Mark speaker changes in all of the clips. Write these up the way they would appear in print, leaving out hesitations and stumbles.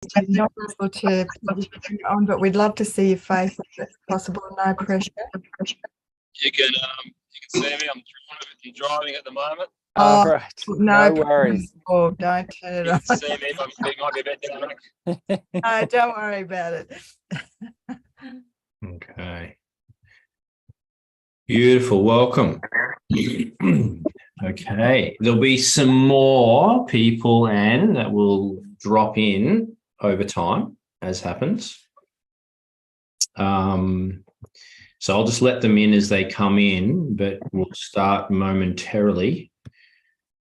Speaker 1: not able to put you on, but we'd love to see your face if it's possible. No pressure.
Speaker 2: You can see me. I'm driving at the moment.
Speaker 3: Oh, right. No worries.
Speaker 1: Oh, don't turn it
Speaker 2: You
Speaker 1: on.
Speaker 2: can see me if it might be a bit dark.
Speaker 1: No, don't worry about it.
Speaker 4: Okay. Beautiful. Welcome. Okay. There'll be some more people, Anne, that will drop in over time, as happens. So I'll just let them in as they come in, but we'll start momentarily.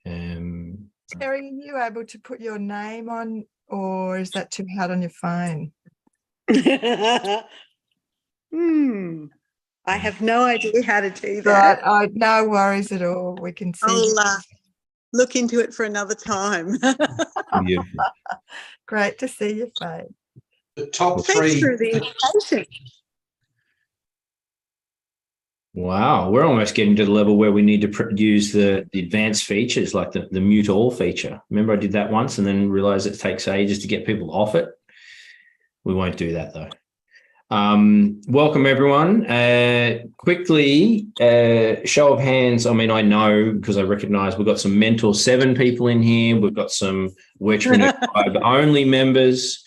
Speaker 1: Terry, are you able to put your name on, or is that too hard on your phone?
Speaker 5: I have no idea how to do that.
Speaker 1: Right, no worries at all. We can see.
Speaker 5: I'll look into it for another time.
Speaker 4: Beautiful.
Speaker 1: Great to see your face.
Speaker 6: The top
Speaker 5: Thanks
Speaker 6: three.
Speaker 5: for the invitation.
Speaker 4: Wow, we're almost getting to the level where we need to use the advanced features like the mute all feature. Remember I did that once and then realized it takes ages to get people off it. We won't do that though. Welcome everyone. Quickly, show of hands. I mean, I know because I recognize we've got some Mentor 7 people in here. We've got some Wetrin Tribe only members.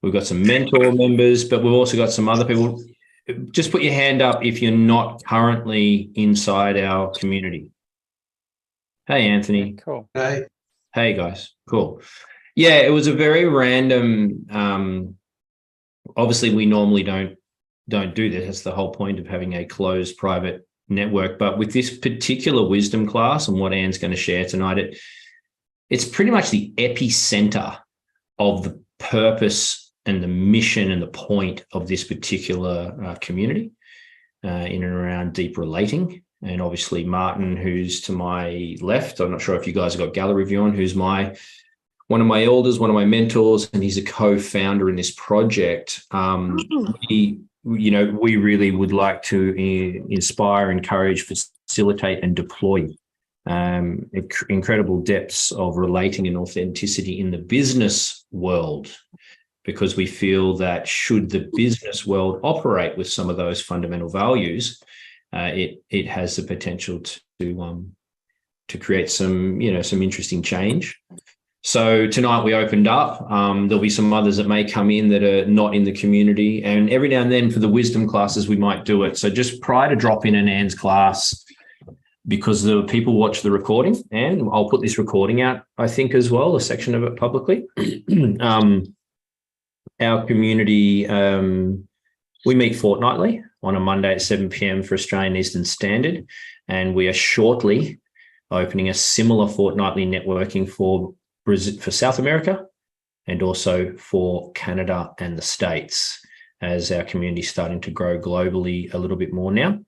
Speaker 4: We've got some Mentor members, but we've also got some other people. Just put your hand up if you're not currently inside our community. Hey, Anthony.
Speaker 3: Cool.
Speaker 6: Okay.
Speaker 4: Hey, guys. Cool. Yeah, it was a very random. Obviously, we normally don't do this. That's the whole point of having a closed private network. But with this particular wisdom class and what Anne's going to share tonight, it's pretty much the epicenter of the purpose and the mission and the point of this particular community in and around deep relating. And obviously Martin, who's to my left, I'm not sure if you guys have got gallery view on, who's one of my elders, one of my mentors, and he's a co-founder in this project. We really would like to inspire, encourage, facilitate, and deploy incredible depths of relating and authenticity in the business world, because we feel that should the business world operate with some of those fundamental values, it has the potential to create some interesting change. So tonight we opened up. There'll be some others that may come in that are not in the community, and every now and then for the wisdom classes we might do it. So just prior to drop in Anne's class, because the people watch the recording, and I'll put this recording out, I think, as well, a section of it publicly. Our community, we meet fortnightly on a Monday at 7 p.m. for Australian Eastern Standard, and we are shortly opening a similar fortnightly networking for South America and also for Canada and the States, as our community is starting to grow globally a little bit more now.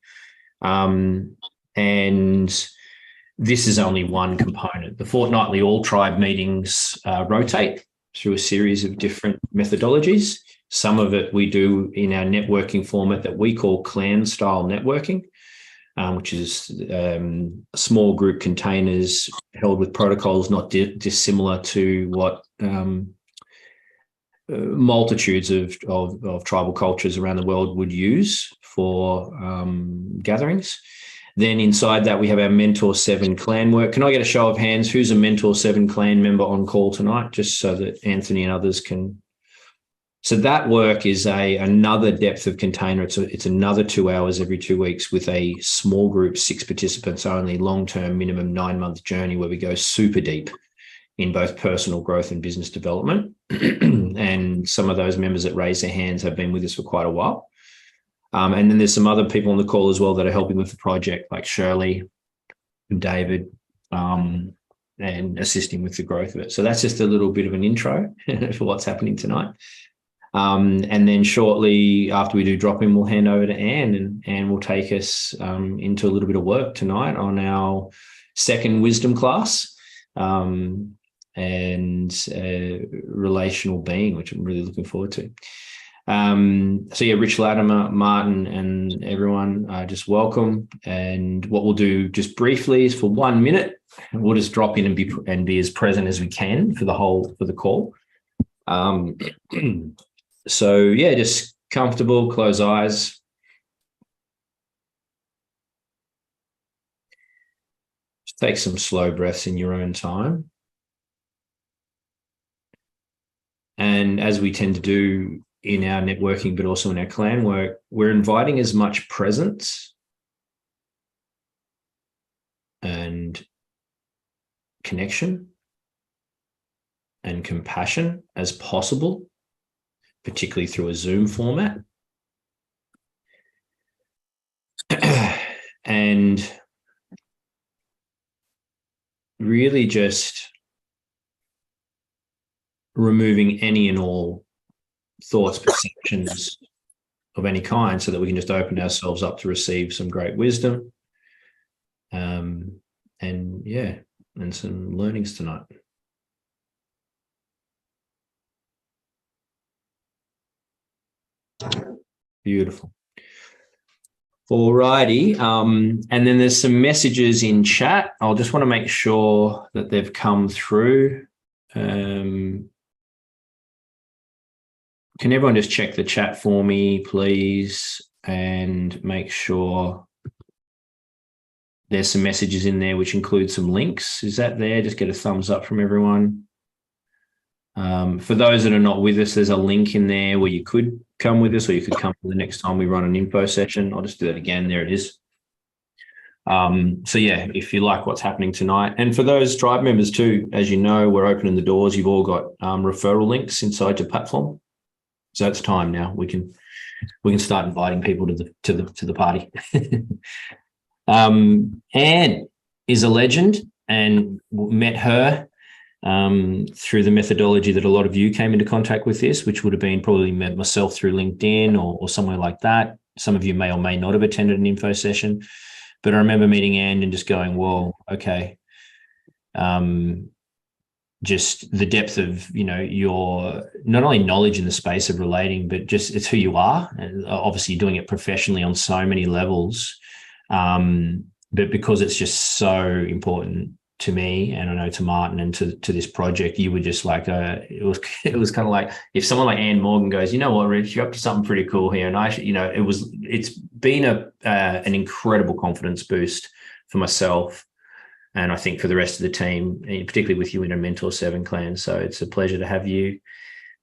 Speaker 4: And this is only one component. The fortnightly all tribe meetings rotate through a series of different methodologies. Some of it we do in our networking format that we call clan style networking, which is small group containers held with protocols not dissimilar to what multitudes of tribal cultures around the world would use for gatherings. Then inside that, we have our Mentor 7 clan work. Can I get a show of hands? Who's a Mentor 7 clan member on call tonight, just so that Anthony and others can? So that work is another depth of container. It's another 2 hours every 2 weeks with a small group, 6 participants only, long-term, minimum 9-month journey where we go super deep in both personal growth and business development. And some of those members that raise their hands have been with us for quite a while. And then there's some other people on the call as well that are helping with the project, like Shirley and David, and assisting with the growth of it. So that's just a little bit of an intro for what's happening tonight. And then shortly after we do drop in, we'll hand over to Anne, and Anne will take us into a little bit of work tonight on our second wisdom class and relational being, which I'm really looking forward to. So yeah, Rich Latimer, Martin, and everyone, just welcome. And what we'll do just briefly is for 1 minute, we'll just drop in and be as present as we can for the call. Um, so yeah, just comfortable, close eyes. Just take some slow breaths in your own time. And as we tend to do in our networking, but also in our clan work, we're inviting as much presence and connection and compassion as possible, particularly through a Zoom format. And really just removing any and all thoughts, perceptions of any kind, so that we can just open ourselves up to receive some great wisdom. And yeah, and some learnings tonight. Beautiful. Alrighty. And then there's some messages in chat. I'll just want to make sure that they've come through. Can everyone just check the chat for me, please, and make sure there's some messages in there which include some links. Is that there? Just get a thumbs up from everyone. For those that are not with us, there's a link in there where you could come with us, or you could come the next time we run an info session. I'll just do that again. There it is. So yeah, if you like what's happening tonight, and for those tribe members too, as you know, we're opening the doors. You've all got referral links inside your platform, so it's time now. We can start inviting people to the party. Anne is a legend, and met her through the methodology that a lot of you came into contact with this, which would have been probably met myself through LinkedIn or somewhere like that. Some of you may or may not have attended an info session, but I remember meeting Anne and just going, whoa, okay. Just the depth of, your not only knowledge in the space of relating, but just it's who you are. And obviously you're doing it professionally on so many levels. But because it's just so important to me, and I know to Martin and to this project, you were just like, it was kind of like if someone like Anne Morgan goes, you know what, Rich, you're up to something pretty cool here. And it's been an incredible confidence boost for myself. And I think for the rest of the team, particularly with you in a Mentor 7 clan. So it's a pleasure to have you,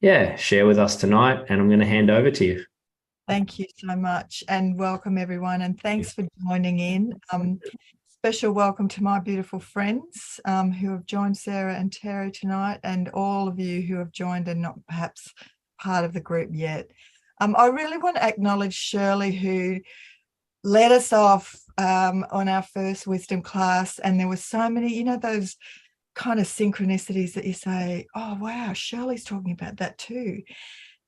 Speaker 4: share with us tonight. And I'm going to hand over to you.
Speaker 1: Thank you so much, and welcome everyone. And thanks for joining in. Special welcome to my beautiful friends who have joined Sarah and Terry tonight, and all of you who have joined and not perhaps part of the group yet. I really want to acknowledge Shirley, who led us off on our first wisdom class, and there were so many, those kind of synchronicities that you say, oh wow, Shirley's talking about that too.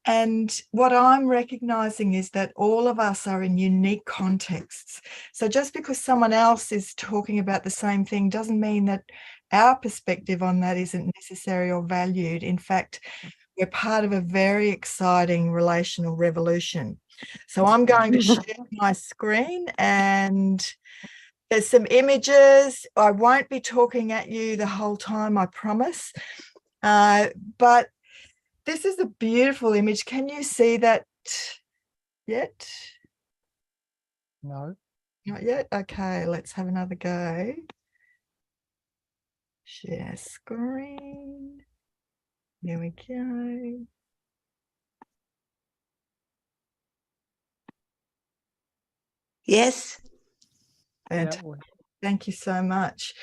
Speaker 1: And what I'm recognizing is that all of us are in unique contexts. So just because someone else is talking about the same thing doesn't mean that our perspective on that isn't necessary or valued. In fact, we're part of a very exciting relational revolution. So I'm going to share my screen, and there's some images. I won't be talking at you the whole time, I promise. But this is a beautiful image. Can you see that yet?
Speaker 6: No.
Speaker 1: Not yet? Okay, let's have another go. Share screen. Here we go.
Speaker 5: Yes.
Speaker 1: Fantastic. Thank you so much.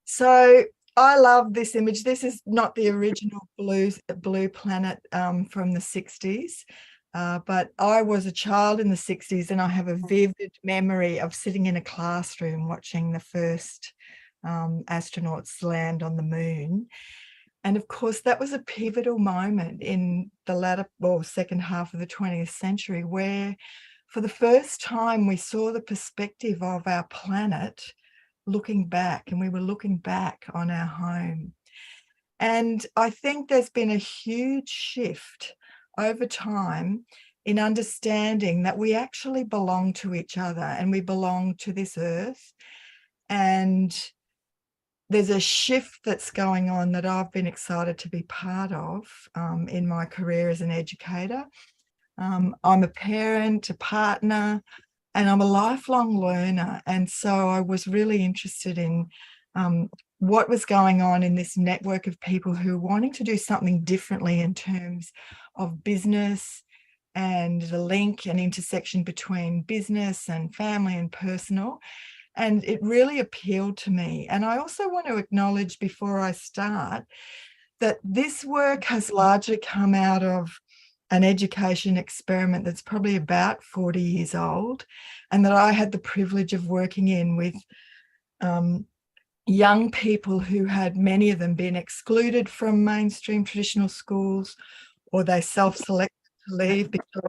Speaker 1: So I love this image. This is not the original blue planet from the 60s, but I was a child in the 60s, and I have a vivid memory of sitting in a classroom watching the first astronauts land on the moon. And of course, that was a pivotal moment in the second half of the 20th century, where for the first time we saw the perspective of our planet looking back, and we were looking back on our home. And I think there's been a huge shift over time in understanding that we actually belong to each other, and we belong to this earth. And there's a shift that's going on that I've been excited to be part of in my career as an educator. I'm a parent, a partner, and I'm a lifelong learner. And so I was really interested in what was going on in this network of people who are wanting to do something differently in terms of business and the link and intersection between business and family and personal. And it really appealed to me. And I also want to acknowledge before I start that this work has largely come out of an education experiment that's probably about 40 years old, and that I had the privilege of working in with young people who had, many of them, been excluded from mainstream traditional schools, or they self-selected to leave because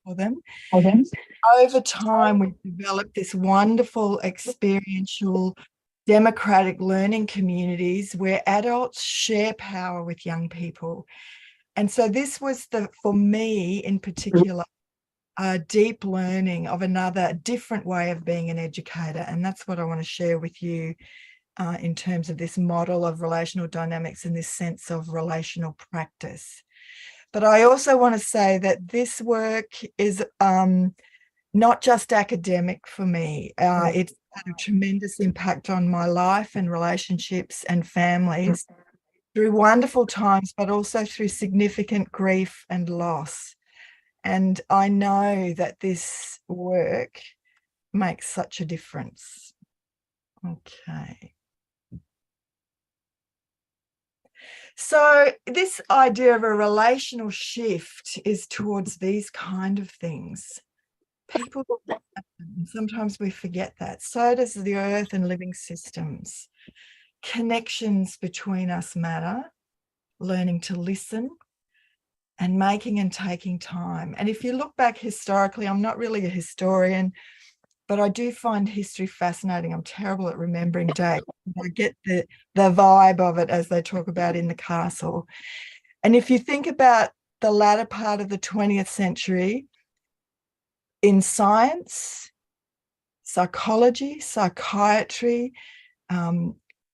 Speaker 1: for them. Over time, we've developed this wonderful experiential democratic learning communities where adults share power with young people. And so this was for me in particular, a deep learning of another different way of being an educator. And that's what I want to share with you in terms of this model of relational dynamics and this sense of relational practice. But I also want to say that this work is not just academic for me. It's had a tremendous impact on my life and relationships and families through wonderful times, but also through significant grief and loss. And I know that this work makes such a difference. Okay. So this idea of a relational shift is towards these kind of things. People, sometimes we forget that. So does the earth and living systems. Connections between us matter, learning to listen and making and taking time. And if you look back historically, I'm not really a historian, but I do find history fascinating. I'm terrible at remembering dates. I get the vibe of it as they talk about in The Castle. And if you think about the latter part of the 20th century, in science, psychology, psychiatry,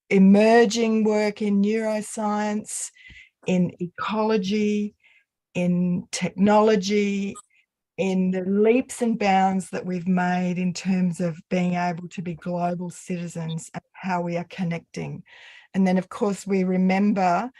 Speaker 1: emerging work in neuroscience, in ecology, in technology, in the leaps and bounds that we've made in terms of being able to be global citizens and how we are connecting. And then, of course, we remember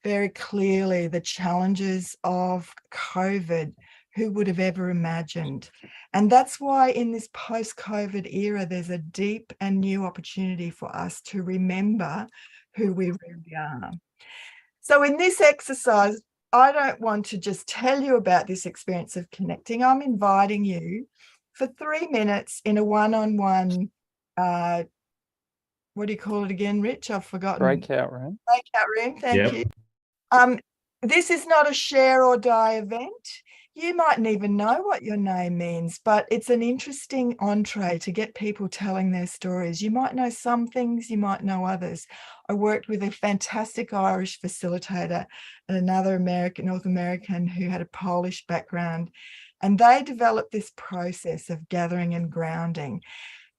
Speaker 1: very clearly the challenges of COVID. Who would have ever imagined? And that's why in this post-COVID era, there's a deep and new opportunity for us to remember who we really are. So in this exercise, I don't want to just tell you about this experience of connecting. I'm inviting you for 3 minutes in a one-on-one, what do you call it again, Rich? I've forgotten.
Speaker 3: Breakout room.
Speaker 1: Breakout room, thank you. This is not a share or die event. You mightn't even know what your name means, but it's an interesting entree to get people telling their stories. You might know some things, you might know others. I worked with a fantastic Irish facilitator and another North American who had a Polish background, and they developed this process of gathering and grounding.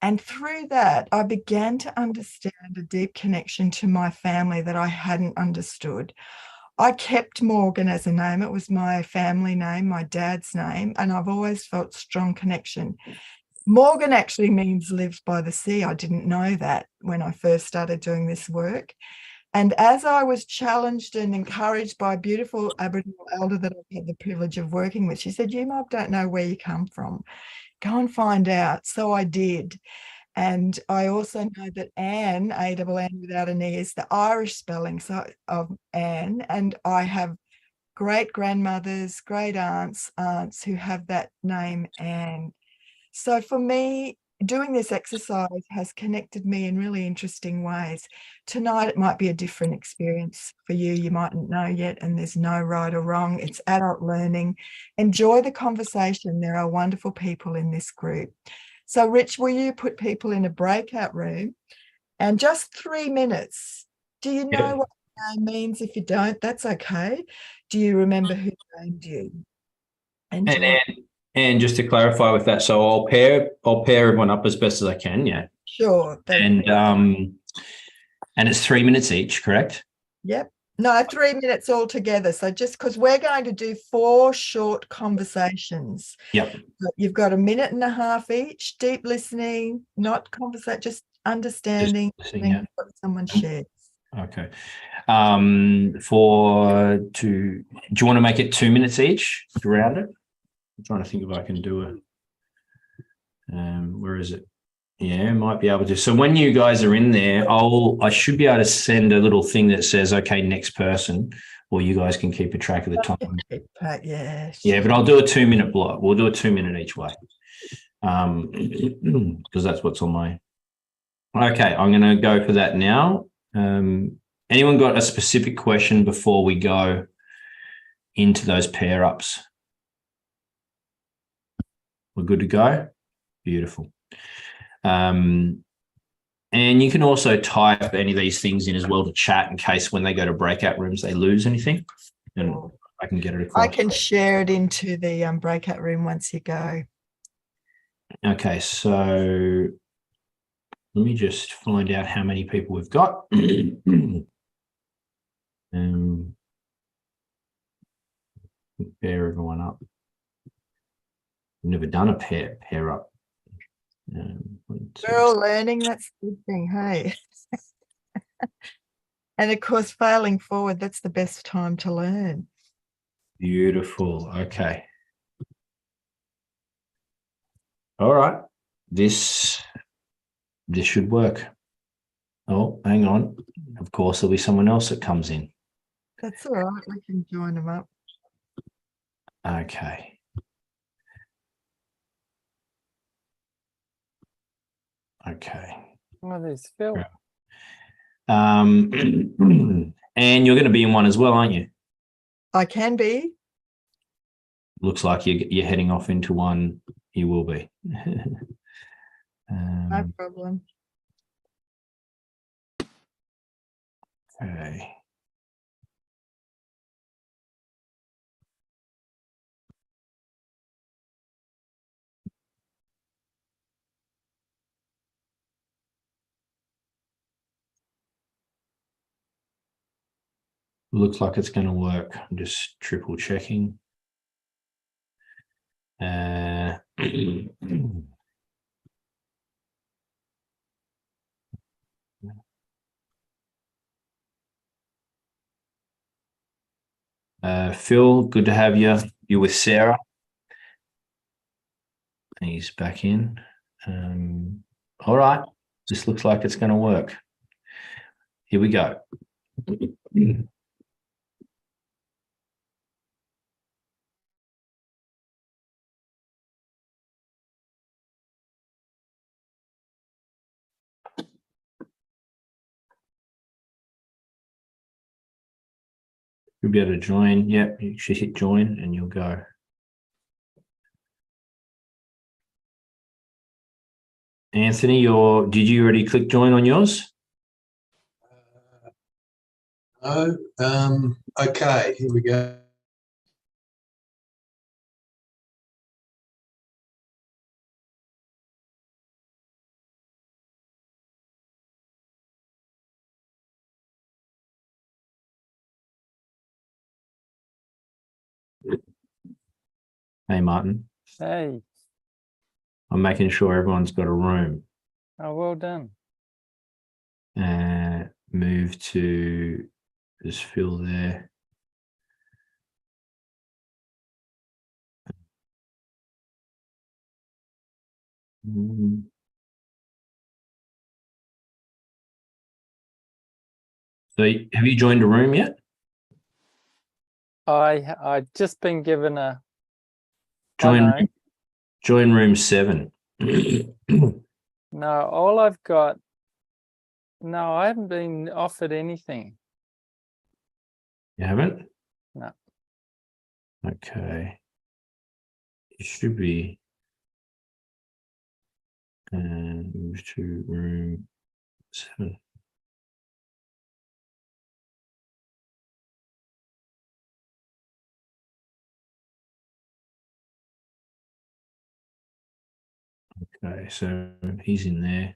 Speaker 1: And through that, I began to understand a deep connection to my family that I hadn't understood. I kept Morgan as a name. It was my family name, my dad's name, and I've always felt strong connection. Morgan actually means lives by the sea. I didn't know that when I first started doing this work. And as I was challenged and encouraged by a beautiful Aboriginal elder that I've had the privilege of working with, she said, "You might don't know where you come from. Go and find out." So I did. And I also know that Anne, A-N-N without an E, is the Irish spelling of Anne. And I have great grandmothers, great aunts who have that name Anne. So for me, doing this exercise has connected me in really interesting ways. Tonight, it might be a different experience for you. You mightn't know yet, and there's no right or wrong. It's adult learning. Enjoy the conversation. There are wonderful people in this group. So, Rich, will you put people in a breakout room and just 3 minutes? Do you know what your name means? If you don't, that's okay. Do you remember who named you?
Speaker 4: And just to clarify with that, so I'll pair everyone up as best as I can. Yeah.
Speaker 1: Sure.
Speaker 4: And And it's 3 minutes each, correct?
Speaker 1: Yep. No, 3 minutes altogether. So just because we're going to do 4 short conversations.
Speaker 4: Yep.
Speaker 1: You've got 1.5 minutes each, deep listening, not conversation, just understanding what someone shares.
Speaker 4: Okay. Do you want to make it 2 minutes each throughout it? I'm trying to think if I can do it. Where is it? Yeah, might be able to. So when you guys are in there, I should be able to send a little thing that says, okay, next person, or you guys can keep a track of the time.
Speaker 1: Yeah.
Speaker 4: Yeah, but I'll do a 2 minute block. We'll do a 2 minute each way. Because that's what's on my. Okay, I'm going to go for that now. Anyone got a specific question before we go into those pair ups? We're good to go? Beautiful. And you can also type any of these things in as well to chat in case when they go to breakout rooms, they lose anything. And I can get it across.
Speaker 1: I can share it into the breakout room once you go.
Speaker 4: Okay, so let me just find out how many people we've got. Pair everyone up. We've never done a pair up.
Speaker 1: We're all learning. That's a good thing, hey. And of course, failing forward, that's the best time to learn.
Speaker 4: Beautiful. Okay. All right. This should work. Oh, hang on. Of course, there'll be someone else that comes in.
Speaker 1: That's all right. We can join them up.
Speaker 4: Okay. Okay.
Speaker 3: Oh, there's Phil.
Speaker 4: Yeah. And you're going to be in one as well, aren't you?
Speaker 1: I can be.
Speaker 4: Looks like you're heading off into one. You will be.
Speaker 1: No problem.
Speaker 4: Okay. Looks like it's going to work. I'm just triple checking. Phil, good to have you. You're with Sarah. He's back in. All right. This looks like it's going to work. Here we go. You'll be able to join. Yep, you should hit join and you'll go. Anthony, did you already click join on yours?
Speaker 6: No. Okay, here we go.
Speaker 4: Hey, Martin.
Speaker 3: Hey.
Speaker 4: I'm making sure everyone's got a room.
Speaker 3: Oh, well done.
Speaker 4: Move to just Phil there. So have you joined a room yet?
Speaker 3: I've just been given a
Speaker 4: Join room 7.
Speaker 3: No, all I've got. No, I haven't been offered anything.
Speaker 4: You haven't?
Speaker 3: No.
Speaker 4: Okay. It should be. Move to room 7. Okay, so he's in there.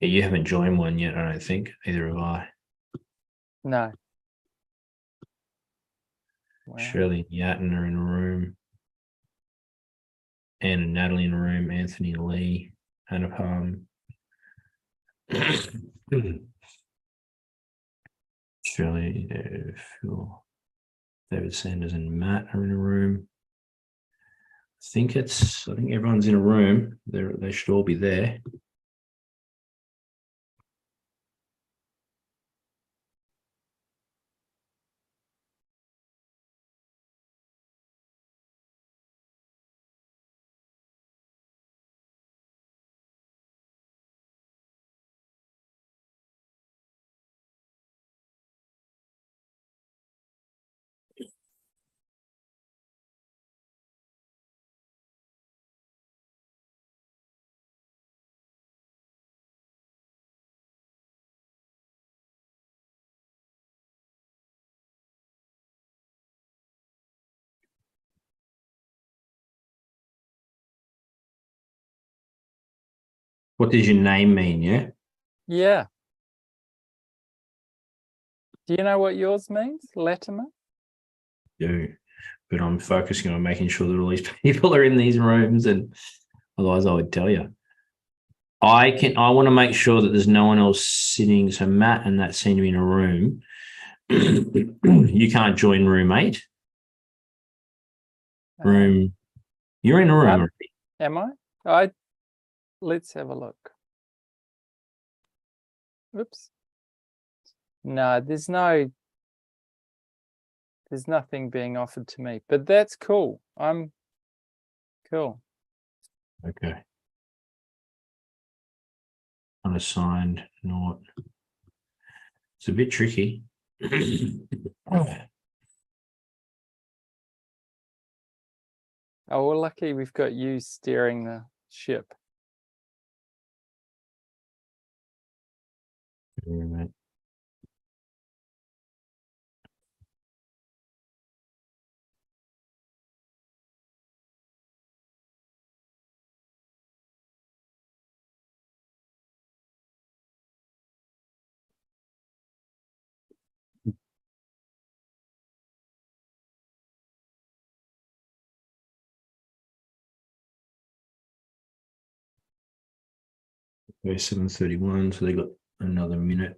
Speaker 4: Yeah, you haven't joined one yet, I don't think. Either have I.
Speaker 3: No. Wow.
Speaker 4: Shirley and Yatton are in a room. Anne and Natalie in a room. Anthony Lee, Anna Palm. Shirley, Phil, David Sanders and Matt are in a room. I think everyone's in a room. They should all be there. What does your name mean? Yeah.
Speaker 3: Yeah. Do you know what yours means? Latimer?
Speaker 4: Do, but I'm focusing on making sure that all these people are in these rooms, and otherwise I would tell you. I want to make sure that there's no one else sitting. So Matt and that seem to be in a room. You can't join room 8. You're in a room.
Speaker 3: Am I? Let's have a look. Oops. No, there's nothing being offered to me, but that's cool. I'm cool.
Speaker 4: Okay. Unassigned, not. It's a bit tricky.
Speaker 3: Oh, we're lucky we've got you steering the ship.
Speaker 4: Right. Okay, 7:31, so they got another minute.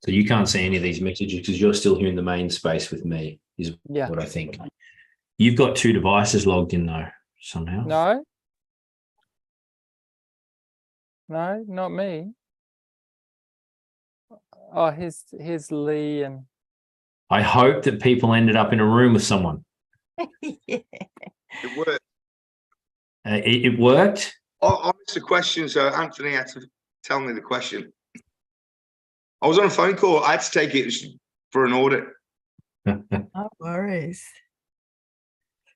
Speaker 4: So you can't see any of these messages because you're still here in the main space with me, is what I think. You've got 2 devices logged in though, somehow.
Speaker 3: No, not me. Oh, here's Lee and.
Speaker 4: I hope that people ended up in a room with someone.
Speaker 1: Yeah.
Speaker 7: It worked.
Speaker 4: It worked?
Speaker 7: I missed the question, so Anthony had to tell me the question. I was on a phone call. I had to take it for an audit.
Speaker 1: No worries.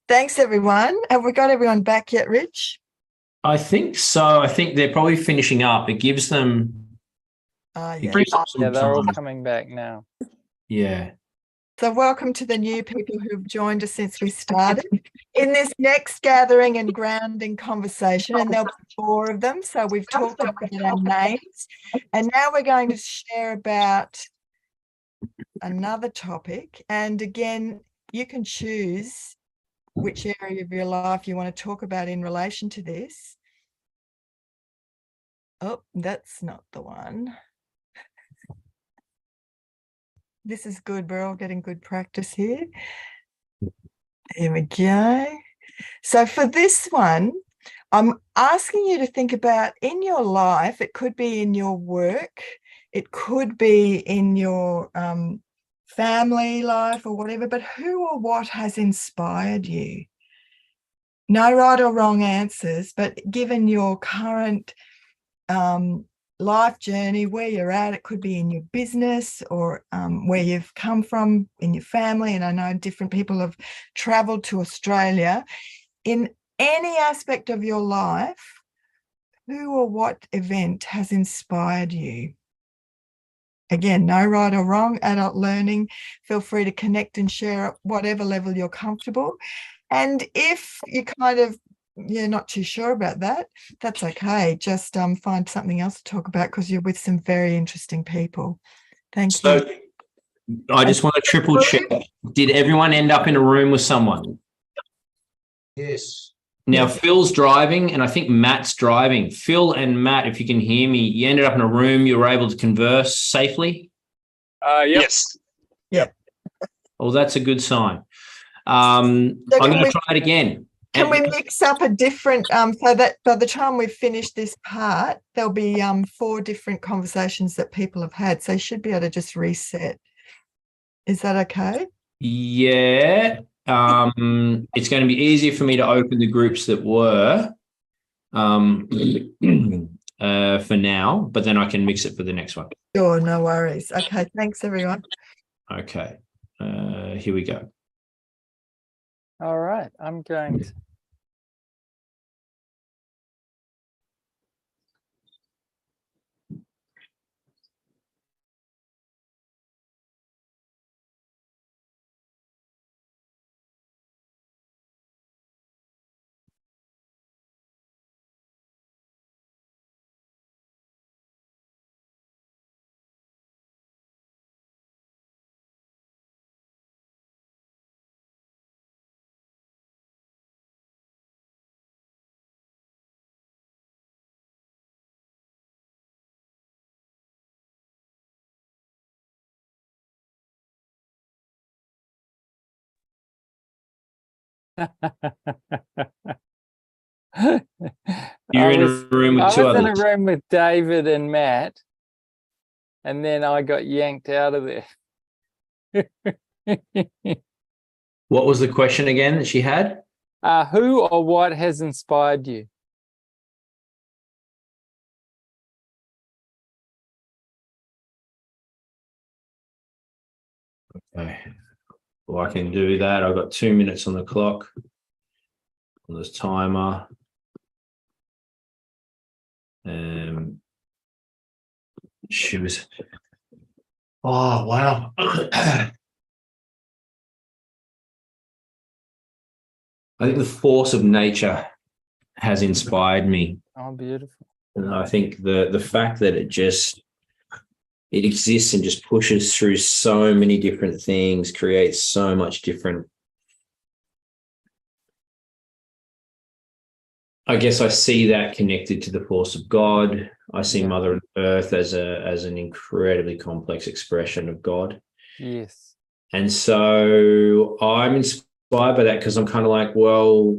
Speaker 1: Thanks, everyone. Have we got everyone back yet, Rich?
Speaker 4: I think so. I think they're probably finishing up. It gives them.
Speaker 1: Yeah.
Speaker 3: They're all coming back now.
Speaker 4: Yeah.
Speaker 1: So welcome to the new people who've joined us since we started. In this next gathering and grounding conversation, and there'll be 4 of them, so we've talked about our names, and now we're going to share about another topic. And again, you can choose which area of your life you want to talk about in relation to this. Oh, that's not the one. This is good. We're all getting good practice here. Here we go. So for this one, I'm asking you to think about in your life, it could be in your work, it could be in your family life or whatever, but who or what has inspired you? No right or wrong answers, but given your current life journey, where you're at, it could be in your business or where you've come from in your family. And I know different people have traveled to Australia. In any aspect of your life, who or what event has inspired you? Again, no right or wrong, adult learning. Feel free to connect and share at whatever level you're comfortable. And if you're not too sure about that, that's okay. Just find something else to talk about because you're with some very interesting people. Thank you.
Speaker 4: So I just want to triple check. Did everyone end up in a room with someone?
Speaker 6: Yes.
Speaker 4: Now,
Speaker 1: Yes.
Speaker 4: Phil's driving and I think Matt's driving. Phil and Matt, if you can hear me, you ended up in a room, you were able to converse safely?
Speaker 3: Yep.
Speaker 2: Yes.
Speaker 4: Well, that's a good sign. I'm going to try it again.
Speaker 1: Can we mix up a different, so that by the time we've finished this part, there'll be 4 different conversations that people have had. So you should be able to just reset. Is that okay?
Speaker 4: Yeah. It's going to be easier for me to open the groups that were for now, but then I can mix it for the next one.
Speaker 1: Sure, no worries. Okay, thanks everyone.
Speaker 4: Okay. Here we go.
Speaker 3: All right. I'm going to.
Speaker 4: You're in a room with 2
Speaker 3: I was in a
Speaker 4: others.
Speaker 3: room with David and Matt, and then I got yanked out of there.
Speaker 4: What was the question again that she had?
Speaker 3: Who or what has inspired you?
Speaker 4: Okay. Well, I can do that. I've got 2 minutes on the clock on this timer. She was, oh, wow. I think the force of nature has inspired me.
Speaker 3: Oh, beautiful.
Speaker 4: And I think the fact that it exists and just pushes through so many different things, creates so much different. I guess I see that connected to the force of God. I see Mother Earth as an incredibly complex expression of God.
Speaker 3: Yes.
Speaker 4: And so I'm inspired by that because I'm kind of like, well,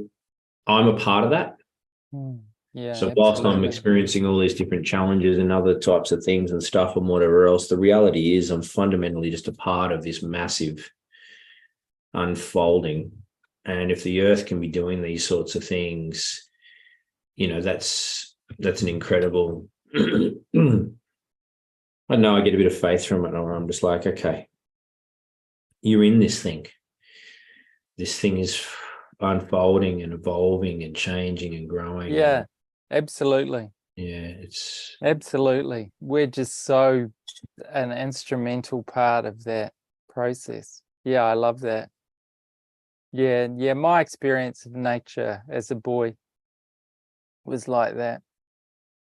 Speaker 4: I'm a part of that.
Speaker 3: Yeah.
Speaker 4: So whilst I'm
Speaker 3: absolutely.
Speaker 4: experiencing all these different challenges and other types of things and stuff and whatever else, the reality is I'm fundamentally just a part of this massive unfolding. And if the earth can be doing these sorts of things, that's an incredible, I know I get a bit of faith from it, or I'm just like, okay, you're in this thing. This thing is unfolding and evolving and changing and growing.
Speaker 3: Yeah, absolutely.
Speaker 4: Yeah, it's
Speaker 3: absolutely. We're just so an instrumental part of that process. Yeah, I love that. Yeah, my experience of nature as a boy was like that.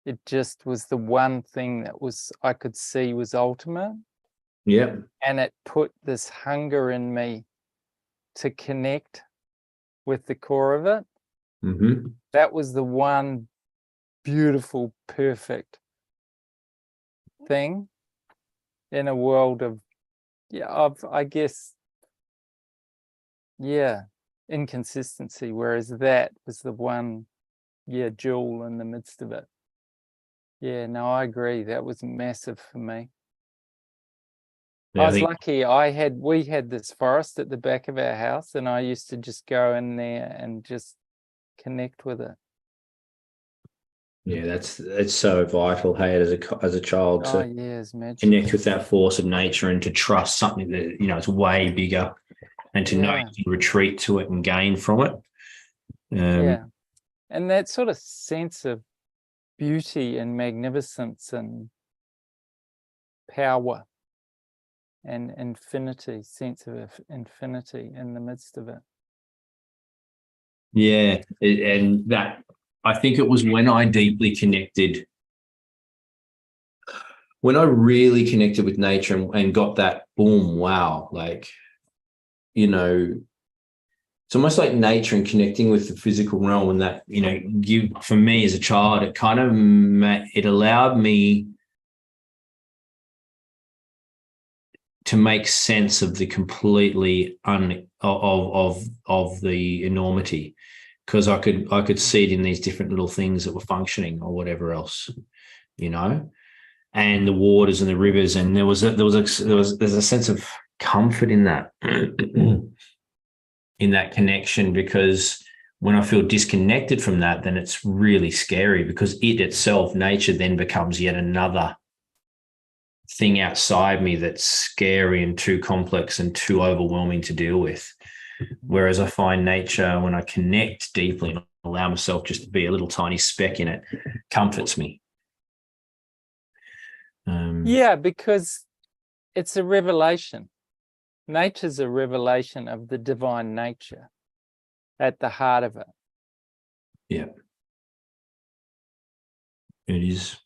Speaker 3: It just was the one thing that I could see was ultimate.
Speaker 4: Yeah.
Speaker 3: And it put this hunger in me to connect with the core of it.
Speaker 4: Mm-hmm.
Speaker 3: That was the one beautiful, perfect thing in a world of, I guess, inconsistency, whereas that was the one, jewel in the midst of it. Yeah, no, I agree. That was massive for me. I was lucky. We had this forest at the back of our house, and I used to just go in there and just connect with it.
Speaker 4: Yeah, it's so vital, hey, as a child to
Speaker 3: it's magical.
Speaker 4: connect with that force of nature and to trust something that, you know, it's way bigger, and to know you can retreat to it and gain from it.
Speaker 3: And that sort of sense of beauty and magnificence and power and infinity, sense of infinity in the midst of it.
Speaker 4: Yeah, and that, I think it was when I deeply connected, when I really connected with nature and got that boom, wow, like, you know, it's almost like nature and connecting with the physical realm, and that, you know, for me as a child, it kind of, it allowed me to make sense of the completely of the enormity, because I could see it in these different little things that were functioning or whatever else, you know, and the waters and the rivers, and there's a sense of comfort in that, in that connection, because when I feel disconnected from that, then it's really scary, because it itself, nature, then becomes yet another thing outside me that's scary and too complex and too overwhelming to deal with. Whereas I find nature, when I connect deeply and allow myself just to be a little tiny speck in it, comforts me.
Speaker 3: Because it's a revelation. Nature's a revelation of the divine nature at the heart of it.
Speaker 4: Yeah. It is.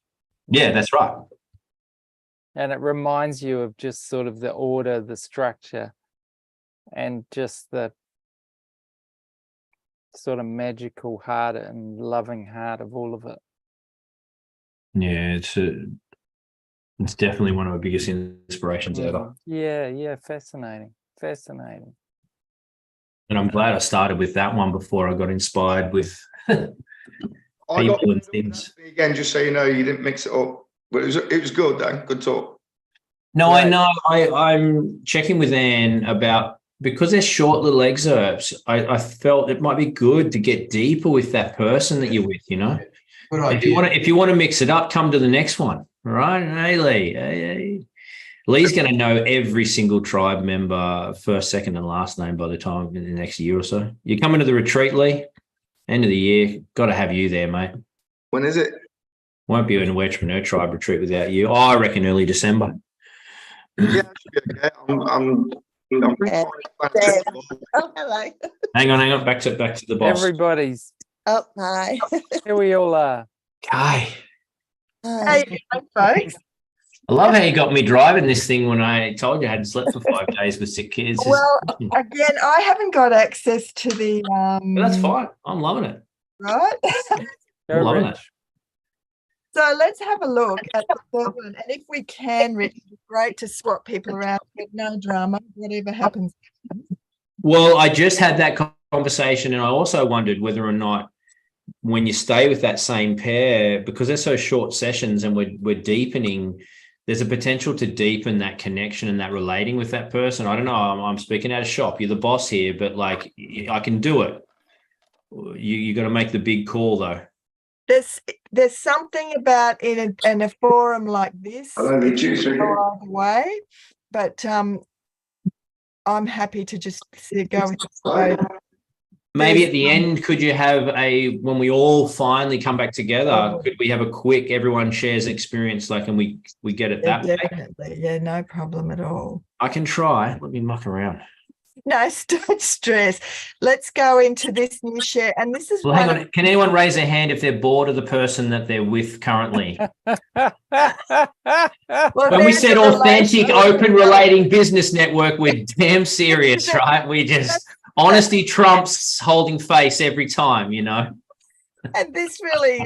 Speaker 4: Yeah, that's right.
Speaker 3: And it reminds you of just sort of the order, the structure, and just the sort of magical heart and loving heart of all of it.
Speaker 4: Yeah, it's definitely one of my biggest inspirations ever.
Speaker 3: Yeah, fascinating.
Speaker 4: And I'm glad I started with that one before I got inspired with people and things.
Speaker 7: Again, just so you know, you didn't mix it up, but it was good though. Good talk.
Speaker 4: No, right. I know. I'm checking with Anne about, because they're short little excerpts, I felt it might be good to get deeper with that person that you're with, you know.
Speaker 6: Good idea.
Speaker 4: If you want to mix it up, come to the next one. All right. Hey, Lee. Hey. Lee's going to know every single tribe member, first, second, and last name by the time in the next year or so. You're coming to the retreat, Lee? End of the year. Got to have you there, mate.
Speaker 7: When is it?
Speaker 4: Won't be an Entrepreneur Tribe retreat without you. I reckon early December.
Speaker 7: Yeah, okay. I'm
Speaker 5: Oh, hello.
Speaker 4: Hang on. Back to the boss.
Speaker 3: Everybody's.
Speaker 5: Oh, hi.
Speaker 3: Here we all are.
Speaker 4: Guy.
Speaker 5: Hi.
Speaker 1: Hey, folks.
Speaker 4: I love how you got me driving this thing when I told you I hadn't slept for 5 days with sick kids.
Speaker 1: Well, again, I haven't got access to the.
Speaker 4: But that's fine. I'm loving it.
Speaker 1: Right.
Speaker 4: I'm loving it.
Speaker 1: So let's have a look at the third one. And if we can, Rich, it's great to swap people around, but no drama, whatever happens.
Speaker 4: Well, I just had that conversation, and I also wondered whether or not, when you stay with that same pair, because they're so short sessions and we're deepening, there's a potential to deepen that connection and that relating with that person. I don't know. I'm speaking out of shop. You're the boss here, but like, I can do it. You got to make the big call though.
Speaker 1: There's something about in a forum like this,
Speaker 7: Hello, Richie.
Speaker 1: go either way, but I'm happy to just go with the
Speaker 4: Maybe at the end, could you have when we all finally come back together, could we have a quick, everyone shares experience, like, and we get it that way?
Speaker 1: Definitely. Yeah, no problem at all.
Speaker 4: I can try. Let me muck around.
Speaker 1: No, don't stress. Let's go into this new share. And this is
Speaker 4: hang on. Can anyone raise their hand if they're bored of the person that they're with currently? When we said authentic, open, relating business network, we're damn serious, right? We just honesty trumps holding face every time, you know.
Speaker 1: And this really,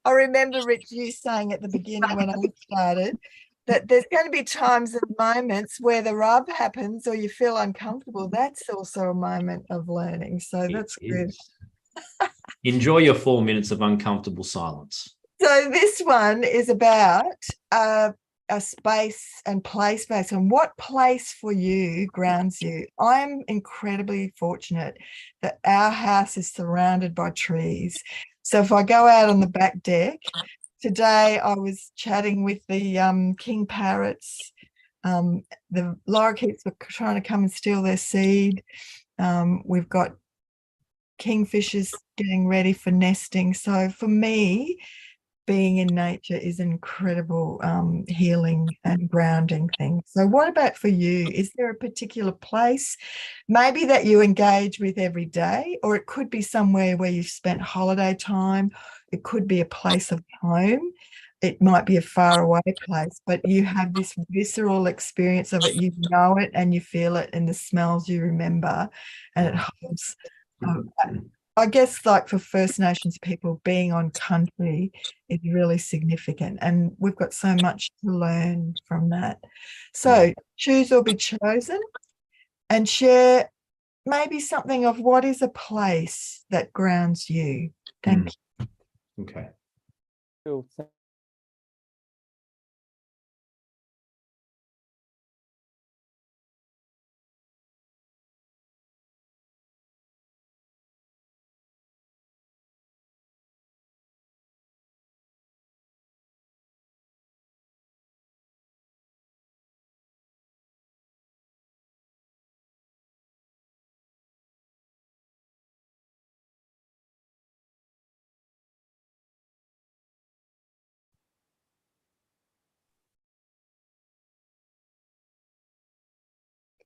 Speaker 1: I remember, Rich, you saying at the beginning when I started that there's going to be times and moments where the rub happens or you feel uncomfortable. That's also a moment of learning. So that's good.
Speaker 4: Enjoy your 4 minutes of uncomfortable silence.
Speaker 1: So this one is about a space and play space, and what place for you grounds you. I'm incredibly fortunate that our house is surrounded by trees. So if I go out on the back deck, today I was chatting with the king parrots. The lorikeets were trying to come and steal their seed. We've got kingfishers getting ready for nesting. So for me, being in nature is an incredible healing and grounding thing. So what about for you? Is there a particular place maybe that you engage with every day, or it could be somewhere where you've spent holiday time? It could be a place of home. It might be a faraway place, but you have this visceral experience of it. You know it and you feel it in the smells you remember, and it holds I guess, like for First Nations people, being on country is really significant, and we've got so much to learn from that. So choose or be chosen, and share maybe something of what is a place that grounds you. Thank you.
Speaker 4: Okay.
Speaker 3: Cool.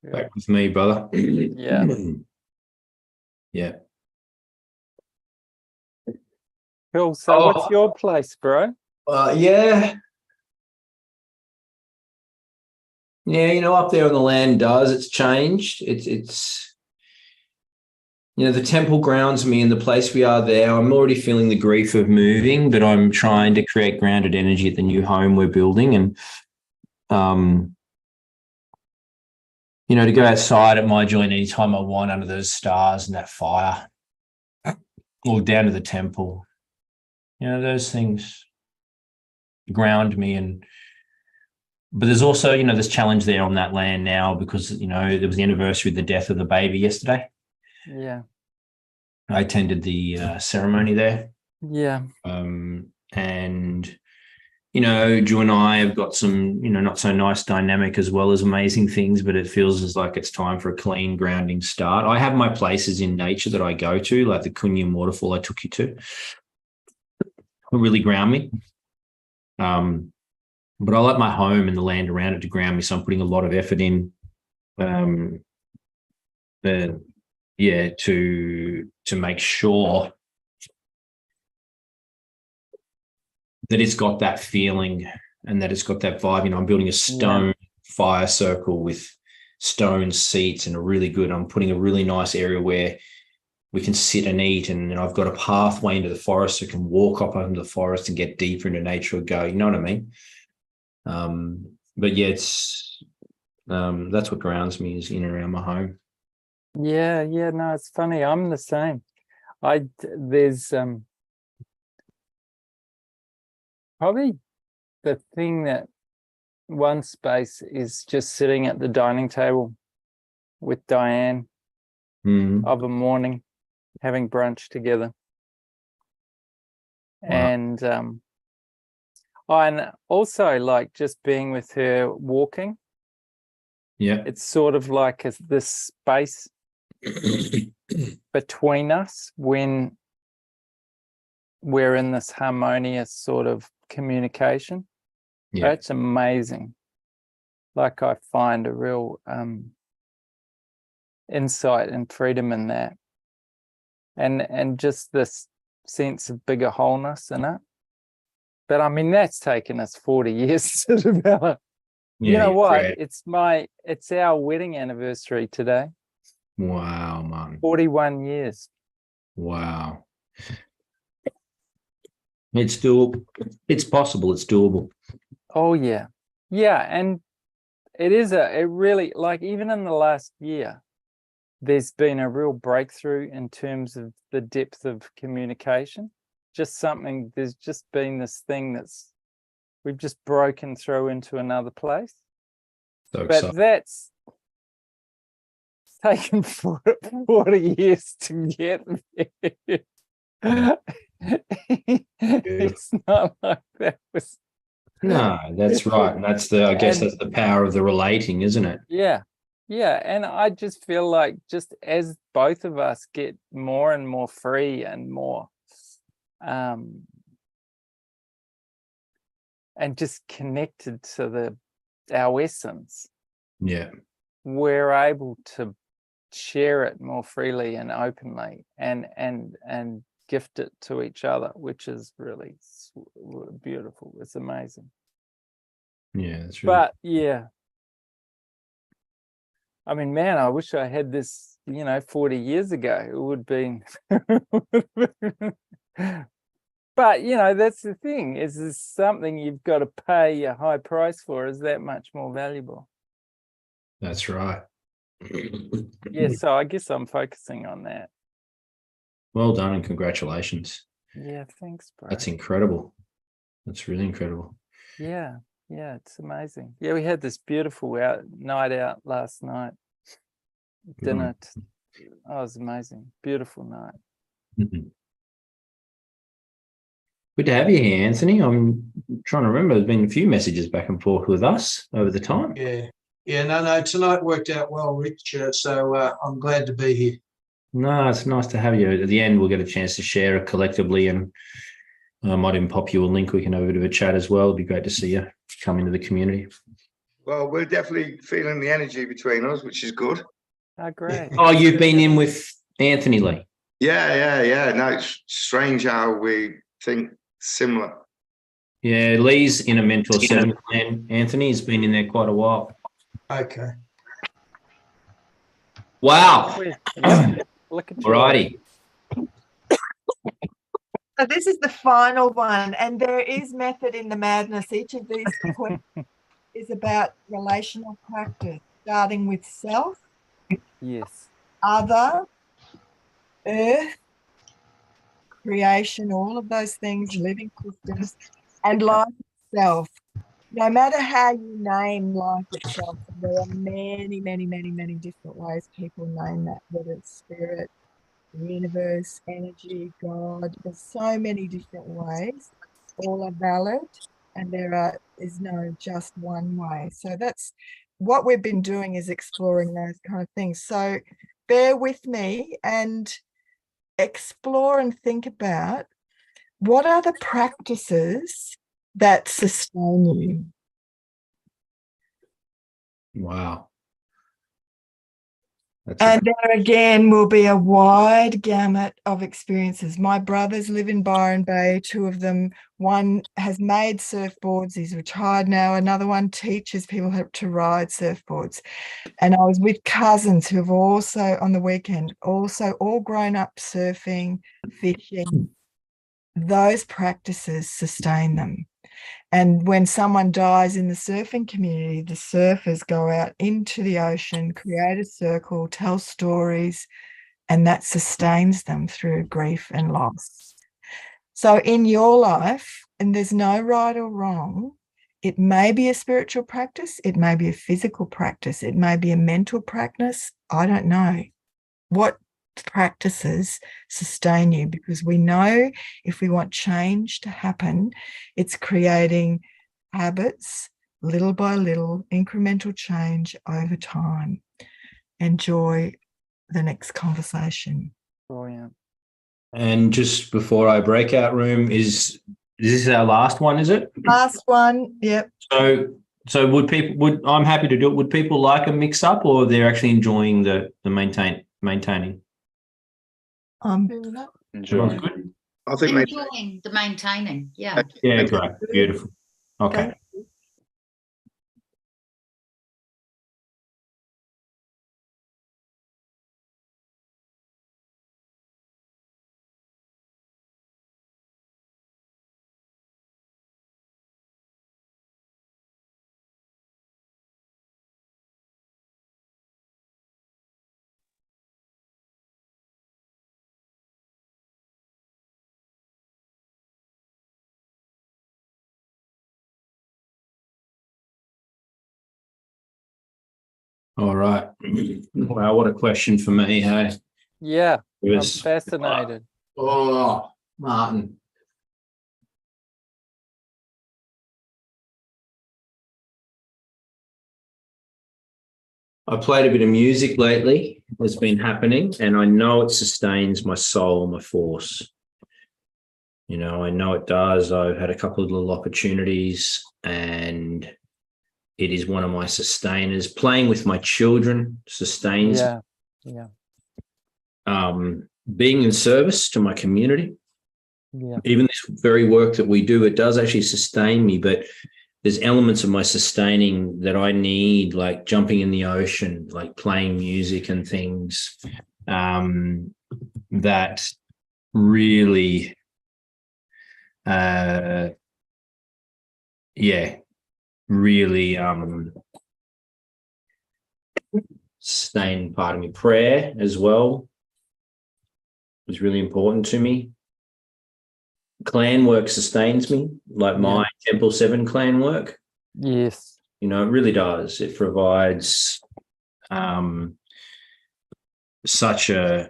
Speaker 4: Back with me, brother.
Speaker 3: Yeah.
Speaker 4: Yeah.
Speaker 3: Cool. So what's your place, bro?
Speaker 4: Yeah. Yeah, up there on the land it's changed. It's the temple grounds me in the place we are there. I'm already feeling the grief of moving, but I'm trying to create grounded energy at the new home we're building. And, to go outside at my joint anytime I want under those stars and that fire, or down to the temple, those things ground me. But there's also, this challenge there on that land now because, there was the anniversary of the death of the baby yesterday.
Speaker 3: Yeah.
Speaker 4: I attended the ceremony there.
Speaker 3: Yeah.
Speaker 4: And, Drew and I have got some, not so nice dynamic as well as amazing things, but it feels as like it's time for a clean grounding start. I have my places in nature that I go to, like the Kunyum waterfall I took you to, will really ground me. But I like my home and the land around it to ground me. So I'm putting a lot of effort in, to make sure that it's got that feeling and that it's got that vibe. I'm building a stone fire circle with stone seats and I'm putting a really nice area where we can sit and eat, and I've got a pathway into the forest so I can walk up into the forest and get deeper into nature or go, you know what I mean? But yeah, it's that's what grounds me is in and around my home.
Speaker 3: Yeah, no, it's funny. I'm the same. There's probably the thing that one space is just sitting at the dining table with Diane of a morning, having brunch together. Wow. And also like just being with her walking.
Speaker 4: Yeah.
Speaker 3: It's sort of like this space between us when we're in this harmonious sort of communication.
Speaker 4: Yeah.
Speaker 3: That's amazing. Like I find a real insight and freedom in that. And just this sense of bigger wholeness in it. But I mean, that's taken us 40 years to develop.
Speaker 4: Yeah,
Speaker 3: you know what?
Speaker 4: Great.
Speaker 3: It's our wedding anniversary today.
Speaker 4: Wow, man.
Speaker 3: 41 years.
Speaker 4: Wow. It's doable. It's possible. It's doable.
Speaker 3: Oh yeah. Yeah, and it really, like, even in the last year, there's been a real breakthrough in terms of the depth of communication. There's just been this thing we've just broken through into another place.
Speaker 4: So
Speaker 3: But
Speaker 4: exciting.
Speaker 3: that's taken 40 years to get there. It's not like that was.
Speaker 4: No, that's right. And I guess
Speaker 3: And
Speaker 4: that's the power of the relating, isn't it?
Speaker 3: yeah, and I just feel like, just as both of us get more and more free and more and just connected to our essence,
Speaker 4: Yeah.
Speaker 3: we're able to share it more freely and openly and gift it to each other, which is really beautiful. It's amazing.
Speaker 4: Yeah, that's really
Speaker 3: But yeah, I mean, man, I wish I had this, 40 years ago. It would been. But that's the thing, is this something you've got to pay a high price for is that much more valuable.
Speaker 4: that's right.
Speaker 3: Yeah, so I guess I'm focusing on that.
Speaker 4: Well done and congratulations.
Speaker 3: Yeah, thanks, bro.
Speaker 4: That's incredible. That's really incredible.
Speaker 3: Yeah, it's amazing. Yeah, we had this beautiful night out last night. Dinner. Oh, it was amazing. Beautiful night.
Speaker 4: Mhm. Good to have you here, Anthony. I'm trying to remember. There's been a few messages back and forth with us over the time.
Speaker 6: Yeah. No. Tonight worked out well, Rich. So I'm glad to be here.
Speaker 4: No, it's nice to have you. At the end, we'll get a chance to share it collectively, and I might even pop you a link. We can have a bit of a chat as well. It'd be great to see you come into the community.
Speaker 7: Well, we're definitely feeling the energy between us, which is good.
Speaker 3: Oh, great.
Speaker 4: Oh, you've been in with Anthony Lee.
Speaker 7: Yeah. No, it's strange how we think similar.
Speaker 4: Yeah, Lee's in a Mentor 7 clan. Anthony's been in there quite a while.
Speaker 6: Okay.
Speaker 4: Wow.
Speaker 3: Yep. Look at you.
Speaker 4: Alrighty.
Speaker 1: So this is the final one, and there is method in the madness. Each of these questions is about relational practice, starting with self,
Speaker 3: Yes.
Speaker 1: other, earth, creation, all of those things, living systems, and life itself. No matter how you name life itself, there are many, many, many, many different ways people name that, whether it's spirit, the universe, energy, God. There's so many different ways. All are valid, and is no just one way. So that's what we've been doing, is exploring those kind of things. So bear with me and explore and think about, what are the practices that sustain you?
Speaker 4: Wow.
Speaker 1: And there again will be a wide gamut of experiences. My brothers live in Byron Bay, two of them. One has made surfboards, he's retired now. Another one teaches people how to ride surfboards. And I was with cousins who have also, on the weekend, also all grown up surfing, fishing. Those practices sustain them. And when someone dies in the surfing community, the surfers go out into the ocean, create a circle, tell stories, and that sustains them through grief and loss. So in your life, and there's no right or wrong, it may be a spiritual practice, it may be a physical practice, it may be a mental practice. I don't know. What practices sustain you? Because we know if we want change to happen, it's creating habits, little by little, incremental change over time. Enjoy the next conversation.
Speaker 3: Brilliant.
Speaker 4: And just before our breakout room, is this our last one, is it?
Speaker 1: Last one, yep.
Speaker 4: So I'm happy to do it. Would people like a mix up, or they're actually enjoying the maintaining? Everyone's good?
Speaker 7: I think maybe.
Speaker 8: Enjoying the maintaining. Yeah.
Speaker 4: Yeah, great. Beautiful. Okay.
Speaker 1: Thank
Speaker 4: All right. Wow, what a question for me, hey?
Speaker 3: Yeah,
Speaker 4: It
Speaker 3: I'm
Speaker 4: was,
Speaker 3: fascinated.
Speaker 4: oh, Martin. I played a bit of music lately. It's been happening, and I know it sustains my soul, my force. You know, I know it does. I've had a couple of little opportunities, and it is one of my sustainers. Playing with my children sustains.
Speaker 3: Yeah, yeah,
Speaker 4: Being in service to my community,
Speaker 3: yeah,
Speaker 4: even this very work that we do, it does actually sustain me, but there's elements of my sustaining that I need, like jumping in the ocean, like playing music and things, that really, really sustain part of me. Prayer as well is really important to me. Clan work sustains me, like my Temple 7 clan work.
Speaker 3: yes,
Speaker 4: You know, it really does. It provides such a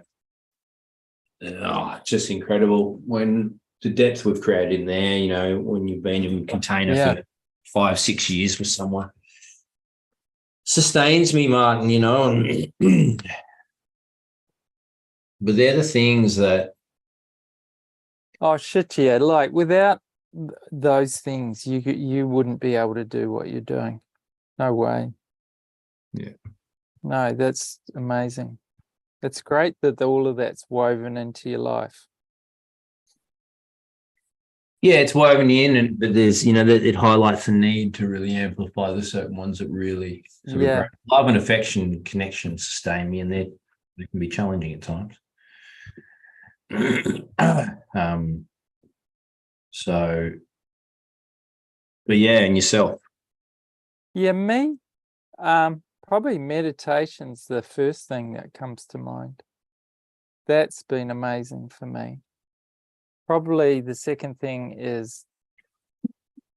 Speaker 4: just incredible when the depth we've created in there, you know, when you've been in a container for 5-6 years with someone. Sustains me, Martin, you know. But they're the things that
Speaker 3: oh shit, yeah, like without those things you wouldn't be able to do what you're doing. No way.
Speaker 4: Yeah.
Speaker 3: No, that's amazing. It's great that all of that's woven into your life.
Speaker 4: yeah, it's woven in, but there's, you know, that it highlights the need to really amplify the certain ones that really sort of
Speaker 3: Yeah.
Speaker 4: love and affection and connection sustain me, and they can be challenging at times. So, but yeah, and yourself.
Speaker 3: Yeah, me, probably meditation's the first thing that comes to mind. That's been amazing for me. Probably the second thing is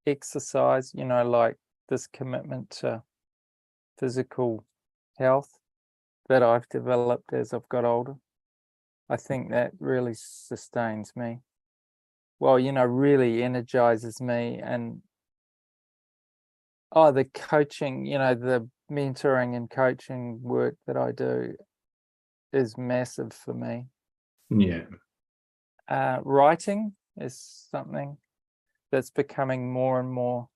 Speaker 3: exercise, you know, like this commitment to physical health that I've developed as I've got older. I think that really sustains me. Well, you know, really energizes me. And the coaching, you know, the mentoring and coaching work that I do is massive for me.
Speaker 4: Yeah.
Speaker 3: Writing is something that's becoming more and more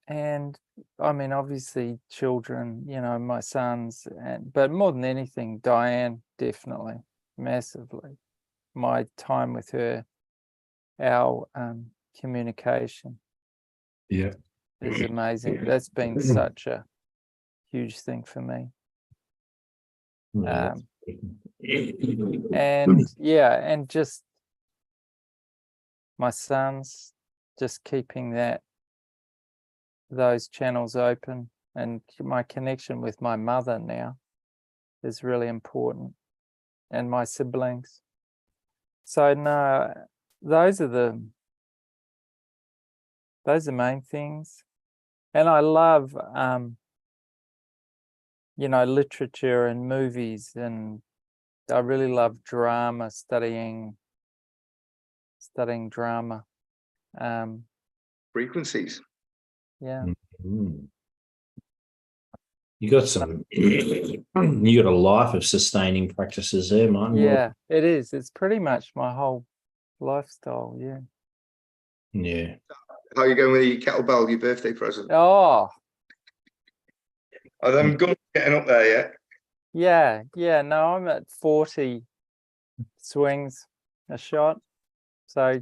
Speaker 3: and I mean, obviously children, you know, my sons, but more than anything, Diane, definitely, massively. My time with her, our communication
Speaker 4: Yeah.
Speaker 3: is amazing. That's been such a huge thing for me. And yeah, and just my sons, just keeping those channels open, and my connection with my mother now is really important, and my siblings. So no, those are main things. And I love you know, literature and movies, and I really love drama, studying drama.
Speaker 7: Frequencies.
Speaker 3: Yeah.
Speaker 4: You got some. You got a life of sustaining practices there, Martin.
Speaker 3: Yeah, it is. It's pretty much my whole lifestyle. Yeah.
Speaker 4: Yeah.
Speaker 7: How are you going with your kettlebell, your birthday present?
Speaker 3: Oh,
Speaker 7: I haven't got getting up there yet.
Speaker 3: yeah. No, I'm at 40 swings a shot. So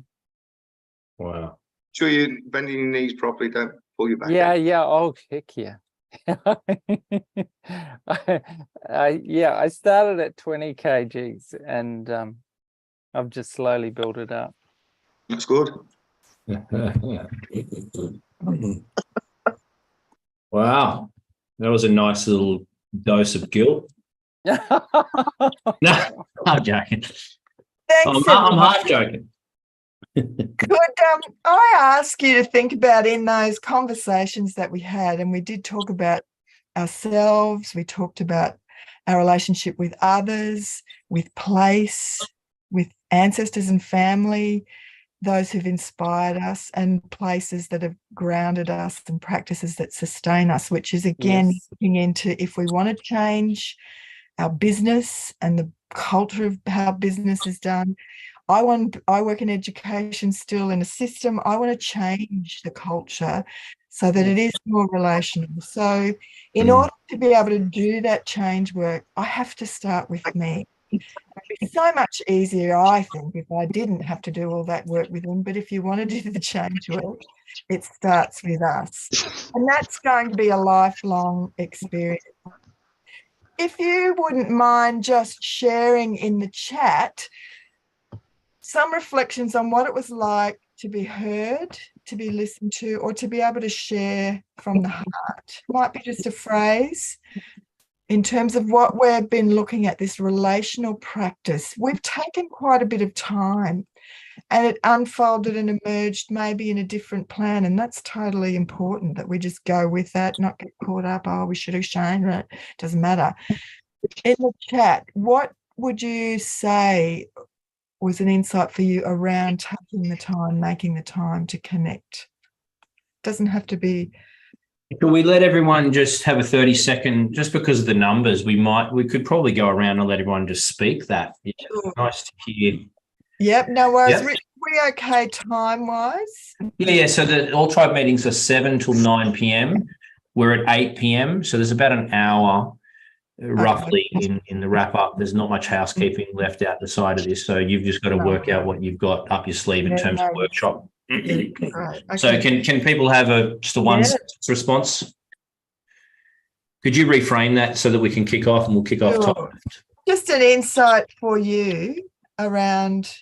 Speaker 4: Wow.
Speaker 7: Sure you're bending your knees properly, don't pull your back
Speaker 3: yeah.
Speaker 7: in.
Speaker 3: Oh, heck yeah. I started at 20 kgs, and I've just slowly built it up.
Speaker 7: That's good.
Speaker 4: Wow. That was a nice little dose of guilt. No, I'm joking.
Speaker 1: Thanks,
Speaker 4: I'm half
Speaker 1: everyone.
Speaker 4: joking.
Speaker 1: Could I ask you to think about in those conversations that we had, and we did talk about ourselves, we talked about our relationship with others, with place, with ancestors and family, those who've inspired us, and places that have grounded us, and practices that sustain us, which is again
Speaker 3: Yes.
Speaker 1: looking into if we want to change our business and the culture of how business is done. I work in education still in a system. I want to change the culture so that it is more relational. So in order to be able to do that change work, I have to start with me. It'd be so much easier, I think, if I didn't have to do all that work with them. But if you want to do the change work, it starts with us. And that's going to be a lifelong experience. If you wouldn't mind just sharing in the chat some reflections on what it was like to be heard, to be listened to, or to be able to share from the heart. Might be just a phrase in terms of what we've been looking at, this relational practice. We've taken quite a bit of time, and it unfolded and emerged maybe in a different plan, and that's totally important, that we just go with that, not get caught up, oh, we should have shown it, doesn't matter. In the chat, what would you say was an insight for you around taking the time, making the time to connect? Doesn't have to be.
Speaker 4: Can we let everyone just have a 30-second, just because of the numbers, we could probably go around and let everyone just speak that. Yeah,
Speaker 1: Sure.
Speaker 4: nice to hear.
Speaker 1: Yep, no worries.
Speaker 4: Yep.
Speaker 1: Rich, we okay time-wise?
Speaker 4: Yeah, so the All Tribe meetings are 7 till 9 p.m. We're at 8 p.m, so there's about an hour roughly in the wrap up. There's not much housekeeping left out the side of this, so you've just got to work out what you've got up your sleeve in terms of workshop.
Speaker 1: Right.
Speaker 4: So
Speaker 1: Okay.
Speaker 4: can people have just a one sentence response? Could you reframe that so that we can kick off, and we'll kick off
Speaker 1: Sure.
Speaker 4: top?
Speaker 1: Just an insight for you around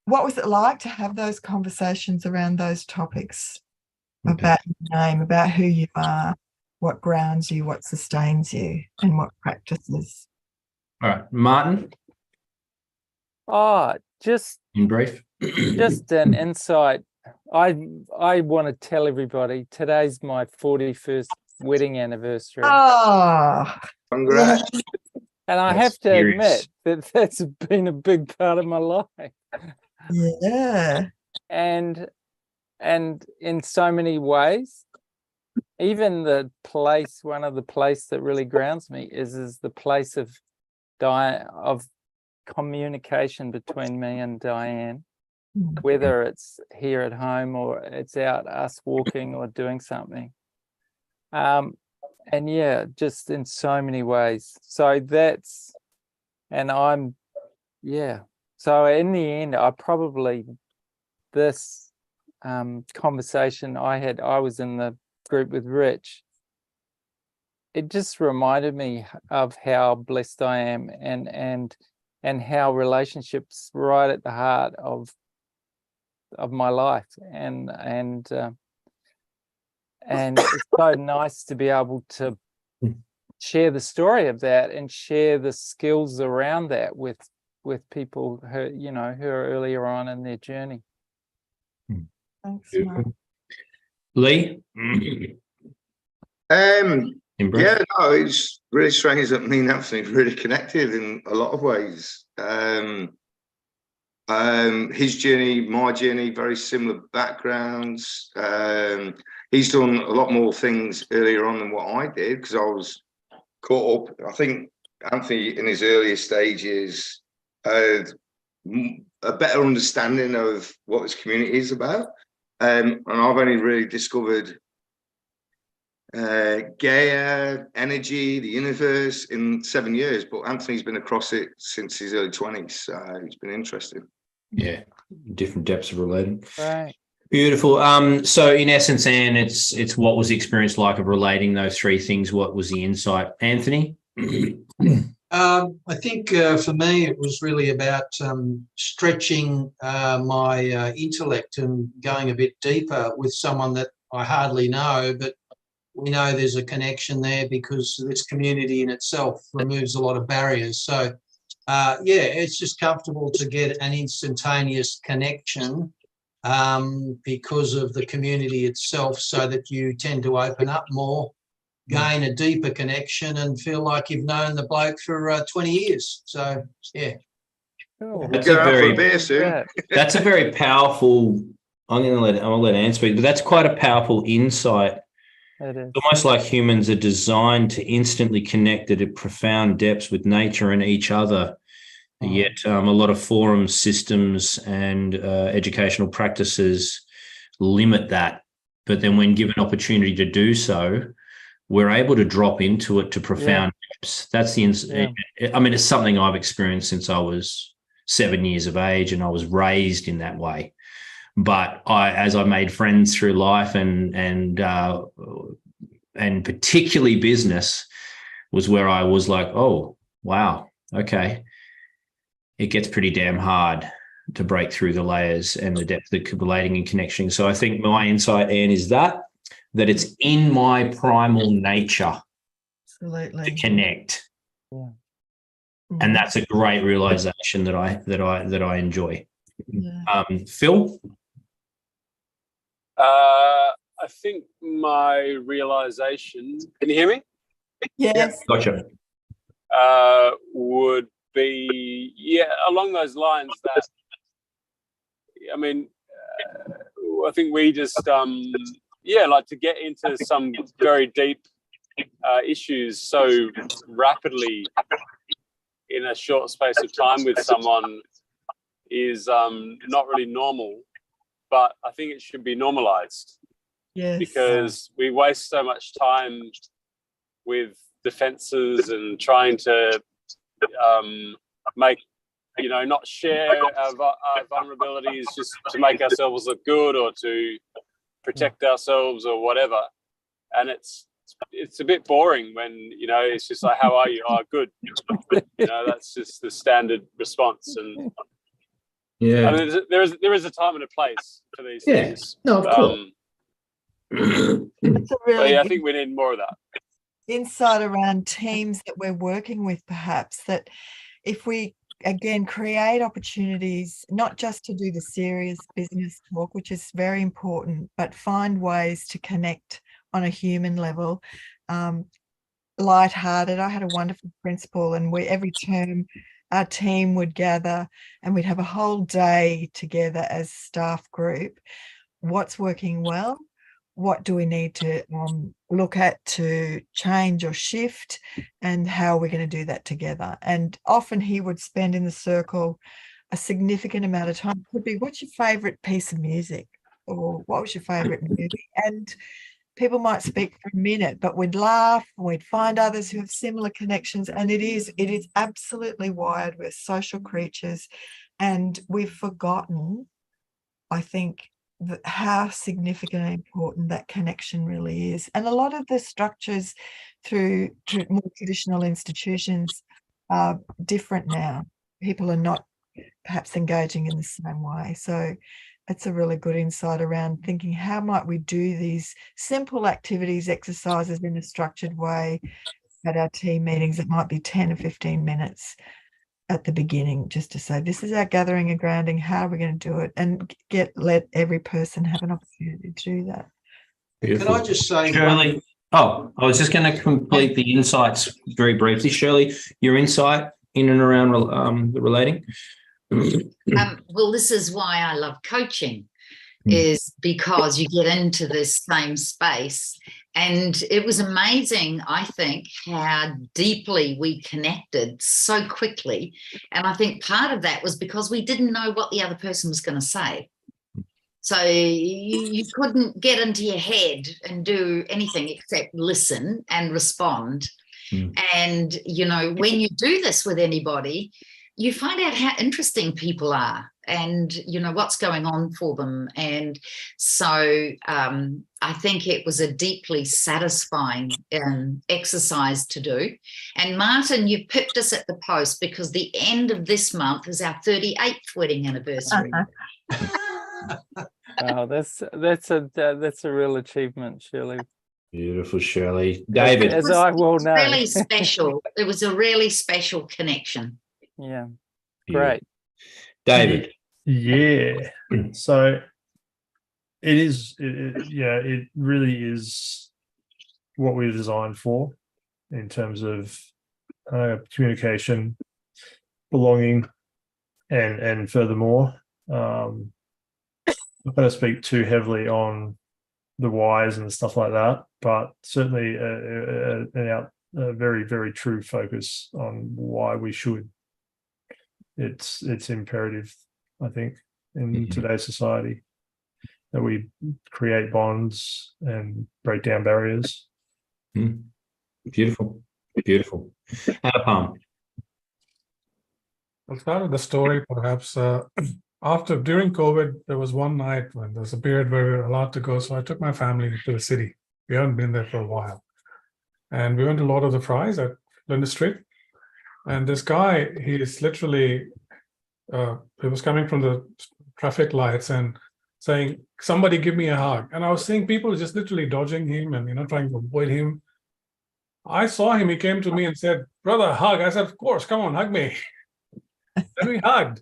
Speaker 1: what was it like to have those conversations around those topics, about your name, about who you are, what grounds you, what sustains you, and what practices.
Speaker 4: All right, Martin,
Speaker 3: Oh, just
Speaker 4: in brief.
Speaker 3: an insight. I want to tell everybody today's my 41st wedding anniversary.
Speaker 1: Oh,
Speaker 7: Congrats.
Speaker 3: And I
Speaker 4: That's
Speaker 3: have to
Speaker 4: serious.
Speaker 3: admit that that's been a big part of my life.
Speaker 1: yeah.
Speaker 3: And in so many ways, even the place, one of the place that really grounds me is the place of communication between me and Diane, whether it's here at home or it's out us walking or doing something. And yeah, just in so many ways. So that's, and I'm, yeah. So in the end, I probably, this conversation I was in the group with Rich, it just reminded me of how blessed I am and how relationships right at the heart of my life, and it's so nice to be able to share the story of that and share the skills around that with people who, you know, who are earlier on in their journey.
Speaker 1: Thanks, Mark.
Speaker 4: Lee, in brief.
Speaker 7: Yeah, no, it's really strange that me and Anthony really connected in a lot of ways. His journey, my journey, very similar backgrounds. He's done a lot more things earlier on than what I did, because I was caught up. I think Anthony in his earlier stages had a better understanding of what this community is about. And I've only really discovered Gaia, energy, the universe in 7 years, but Anthony's been across it since his early 20s. So it's been interesting.
Speaker 4: Yeah, different depths of relating.
Speaker 3: Right.
Speaker 4: Beautiful. So in essence, Anne, it's what was the experience like of relating those three things? What was the insight, Anthony?
Speaker 6: I think for me, it was really about stretching my intellect and going a bit deeper with someone that I hardly know, but we know there's a connection there because this community in itself removes a lot of barriers. So, yeah, it's just comfortable to get an instantaneous connection because of the community itself, so that you tend to open up more, gain a deeper connection, and feel like you've known the bloke for 20 years. So, yeah.
Speaker 3: Cool.
Speaker 4: That's
Speaker 7: Go
Speaker 4: a
Speaker 7: out for a
Speaker 4: very,
Speaker 7: beer soon.
Speaker 3: Yeah.
Speaker 4: that's a very powerful. I'll let Anne speak, but that's quite a powerful insight.
Speaker 3: It is.
Speaker 4: It's almost like humans are designed to instantly connect at profound depths with nature and each other. Yet a lot of forums, systems, and educational practices limit that. But then when given opportunity to do so, we're able to drop into it to profound depths. That's the I mean, it's something I've experienced since I was 7 years of age, and I was raised in that way. But as I made friends through life and particularly business was where I was like, oh, wow, okay. It gets pretty damn hard to break through the layers and the depth of relating and connecting. So I think my insight, Anne, is that it's in my primal nature
Speaker 1: Absolutely.
Speaker 4: to connect.
Speaker 3: Yeah.
Speaker 4: And that's a great realization that I enjoy.
Speaker 1: Yeah.
Speaker 4: Phil?
Speaker 9: I think my realization, can you hear me?
Speaker 1: Yes.
Speaker 4: Gotcha.
Speaker 9: Would be, along those lines that, I mean, I think we just, like to get into some very deep issues so rapidly in a short space of time with someone is not really normal, but I think it should be normalized.
Speaker 1: Yes.
Speaker 9: Because we waste so much time with defenses and trying to make, not share our vulnerabilities just to make ourselves look good or to protect ourselves or whatever. And it's a bit boring when, it's just like, how are you? Oh, good. That's just the standard response. And I mean, there is a time and a place for these things.
Speaker 4: No, of course.
Speaker 1: It's a really
Speaker 9: I think we need more of that.
Speaker 1: insight around teams that we're working with, perhaps, that if we again create opportunities not just to do the serious business talk, which is very important, but find ways to connect on a human level, lighthearted. I had a wonderful principal, and every term our team would gather and we'd have a whole day together as staff group. What's working well? What do we need to look at to change or shift, and how are we going to do that together? And often he would spend in the circle a significant amount of time. Could be, what's your favorite piece of music, or what was your favorite movie? And people might speak for a minute, but we'd laugh and we'd find others who have similar connections. And it is absolutely wired. We're social creatures, and we've forgotten, I think, how significant and important that connection really is. And a lot of the structures through more traditional institutions are different now. People are not perhaps engaging in the same way. So it's a really good insight around thinking, how might we do these simple activities, exercises in a structured way at our team meetings? It might be 10 or 15 minutes at the beginning, just to say, this is our gathering and grounding, how are we going to do it? And let every person have an opportunity to do that.
Speaker 6: Can I just say,
Speaker 4: Shirley? I was just going to complete the insights very briefly. Shirley, your insight in and around the relating?
Speaker 8: Well, this is why I love coaching, is because you get into this same space. And it was amazing, I think, how deeply we connected so quickly. And I think part of that was because we didn't know what the other person was going to say. So you couldn't get into your head and do anything except listen and respond. And, when you do this with anybody, you find out how interesting people are and, what's going on for them. And so I think it was a deeply satisfying exercise to do. And Martin, you pipped us at the post because the end of this month is our 38th wedding anniversary.
Speaker 3: Oh, that's a real achievement, Shirley.
Speaker 4: Beautiful, Shirley. David.
Speaker 3: As I will know.
Speaker 8: Really special. It was a really special connection.
Speaker 3: Yeah. Great.
Speaker 4: David.
Speaker 10: Yeah. So It is, it really is what we're designed for in terms of communication, belonging, and furthermore, I'm not going to speak too heavily on the whys and stuff like that, but certainly a very, very true focus on why we should. It's imperative, I think, in today's society, that we create bonds and break down barriers.
Speaker 4: Beautiful. Hannah Palm.
Speaker 11: I'll start with the story, perhaps. During COVID, there was one night when there was a period where we were allowed to go. So I took my family to the city. We haven't been there for a while. And we went to Lord of the Fries at Flinders Street. And this guy, he is literally, he was coming from the traffic lights and saying, somebody give me a hug. And I was seeing people just literally dodging him and, trying to avoid him. I saw him, he came to me and said, brother, hug. I said, of course, come on, hug me. Then we hugged.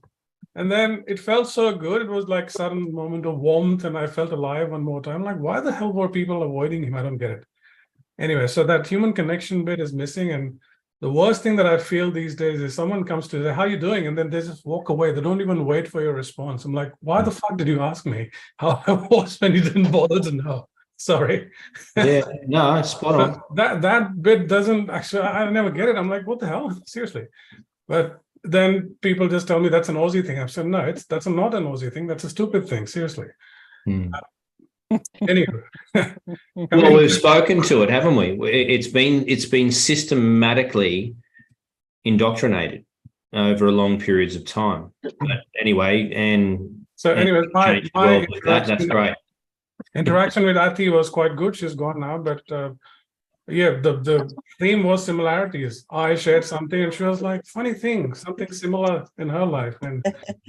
Speaker 11: And then it felt so good. It was like a sudden moment of warmth and I felt alive one more time. Like, why the hell were people avoiding him? I don't get it. Anyway, so that human connection bit is missing. And the worst thing that I feel these days is someone comes to say, how are you doing? And then they just walk away. They don't even wait for your response. I'm like, why the fuck did you ask me how I was when you didn't bother to know? Sorry.
Speaker 4: Yeah, no, spot on.
Speaker 11: That bit doesn't actually, I never get it. I'm like, what the hell? Seriously. But then people just tell me that's an Aussie thing. I've said, no, that's not an Aussie thing. That's a stupid thing. Seriously. Anyway.
Speaker 4: Well, we've spoken to it, haven't we? It's been systematically indoctrinated over long periods of time. But anyway, and
Speaker 11: so anyway,
Speaker 4: that's great.
Speaker 11: Interaction with Ati was quite good. She's gone now, but the theme was similarities. I shared something and she was like, funny thing, something similar in her life. And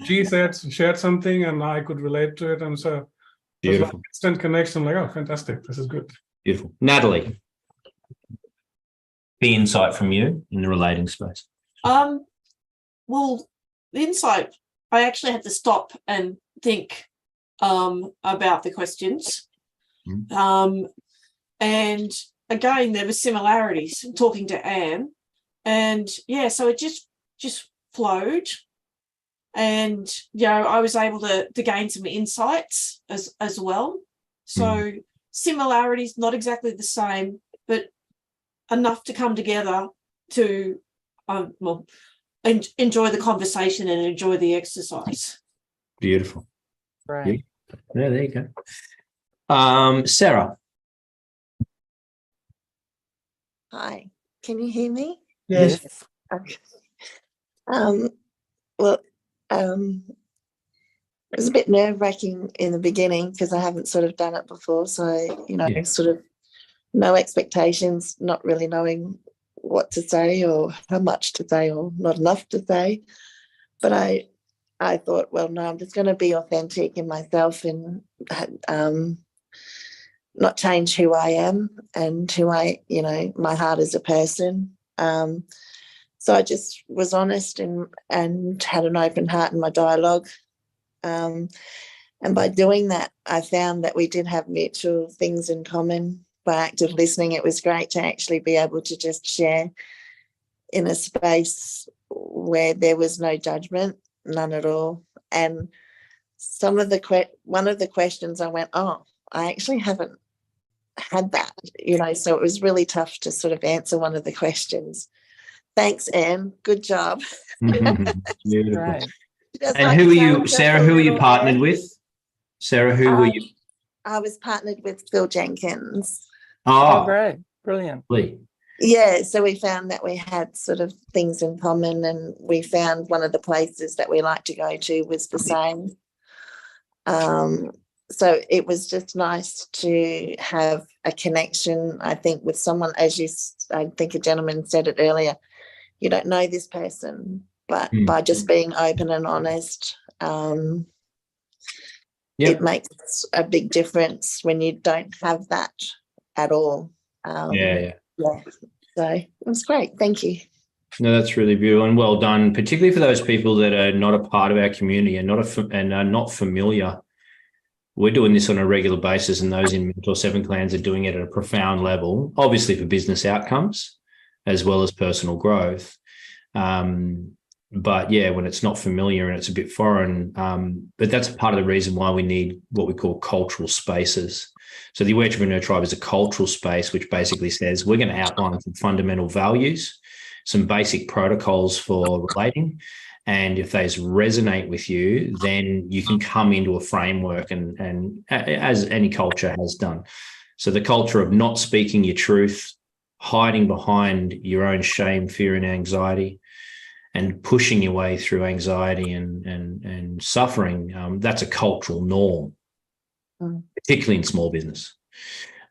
Speaker 11: she shared something and I could relate to it. And so it was like instant connection, like, oh, fantastic. This is good.
Speaker 4: Beautiful. Natalie, the insight from you in the relating space.
Speaker 12: Well, the insight, I actually had to stop and think about the questions. And again, there were similarities talking to Anne. And so it just flowed. And, I was able to gain some insights as well. So similarities, not exactly the same, but enough to come together to enjoy the conversation and enjoy the exercise.
Speaker 4: Beautiful.
Speaker 3: Right.
Speaker 4: Yeah, there you go. Sarah.
Speaker 5: Hi, can you hear me?
Speaker 1: Yes.
Speaker 5: Okay. It was a bit nerve-wracking in the beginning because I haven't sort of done it before. So, sort of no expectations, not really knowing what to say or how much to say or not enough to say. But I thought, well, no, I'm just going to be authentic in myself and not change who I am and who my heart as a person. So I just was honest and had an open heart in my dialogue. And by doing that, I found that we did have mutual things in common. By active listening, it was great to actually be able to just share in a space where there was no judgment, none at all. And one of the questions I went, oh, I actually haven't had that, so it was really tough to sort of answer one of the questions. Thanks, Anne. Good job.
Speaker 4: Beautiful.
Speaker 3: Right.
Speaker 4: And who are you, Sarah, who are you partnered with? Sarah, who were you?
Speaker 5: I was partnered with Phil Jenkins.
Speaker 3: Oh, great. Brilliant.
Speaker 5: Yeah, so we found that we had sort of things in common and we found one of the places that we like to go to was the same. So it was just nice to have a connection, I think, with someone, I think a gentleman said it earlier, you don't know this person, but by just being open and honest, it makes a big difference when you don't have that at all. So it was great. Thank you.
Speaker 4: No, that's really beautiful and well done, particularly for those people that are not a part of our community and are not familiar we're doing this on a regular basis, and those in Mentor 7 clans are doing it at a profound level, obviously for business outcomes as well as personal growth. But yeah, when it's not familiar and it's a bit foreign, but that's part of the reason why we need what we call cultural spaces. So the Entrepreneur Tribe is a cultural space, which basically says we're going to outline some fundamental values, some basic protocols for relating. And if those resonate with you, then you can come into a framework and as any culture has done. So the culture of not speaking your truth, hiding behind your own shame, fear, and anxiety, and pushing your way through anxiety and suffering, that's a cultural norm, particularly in small business.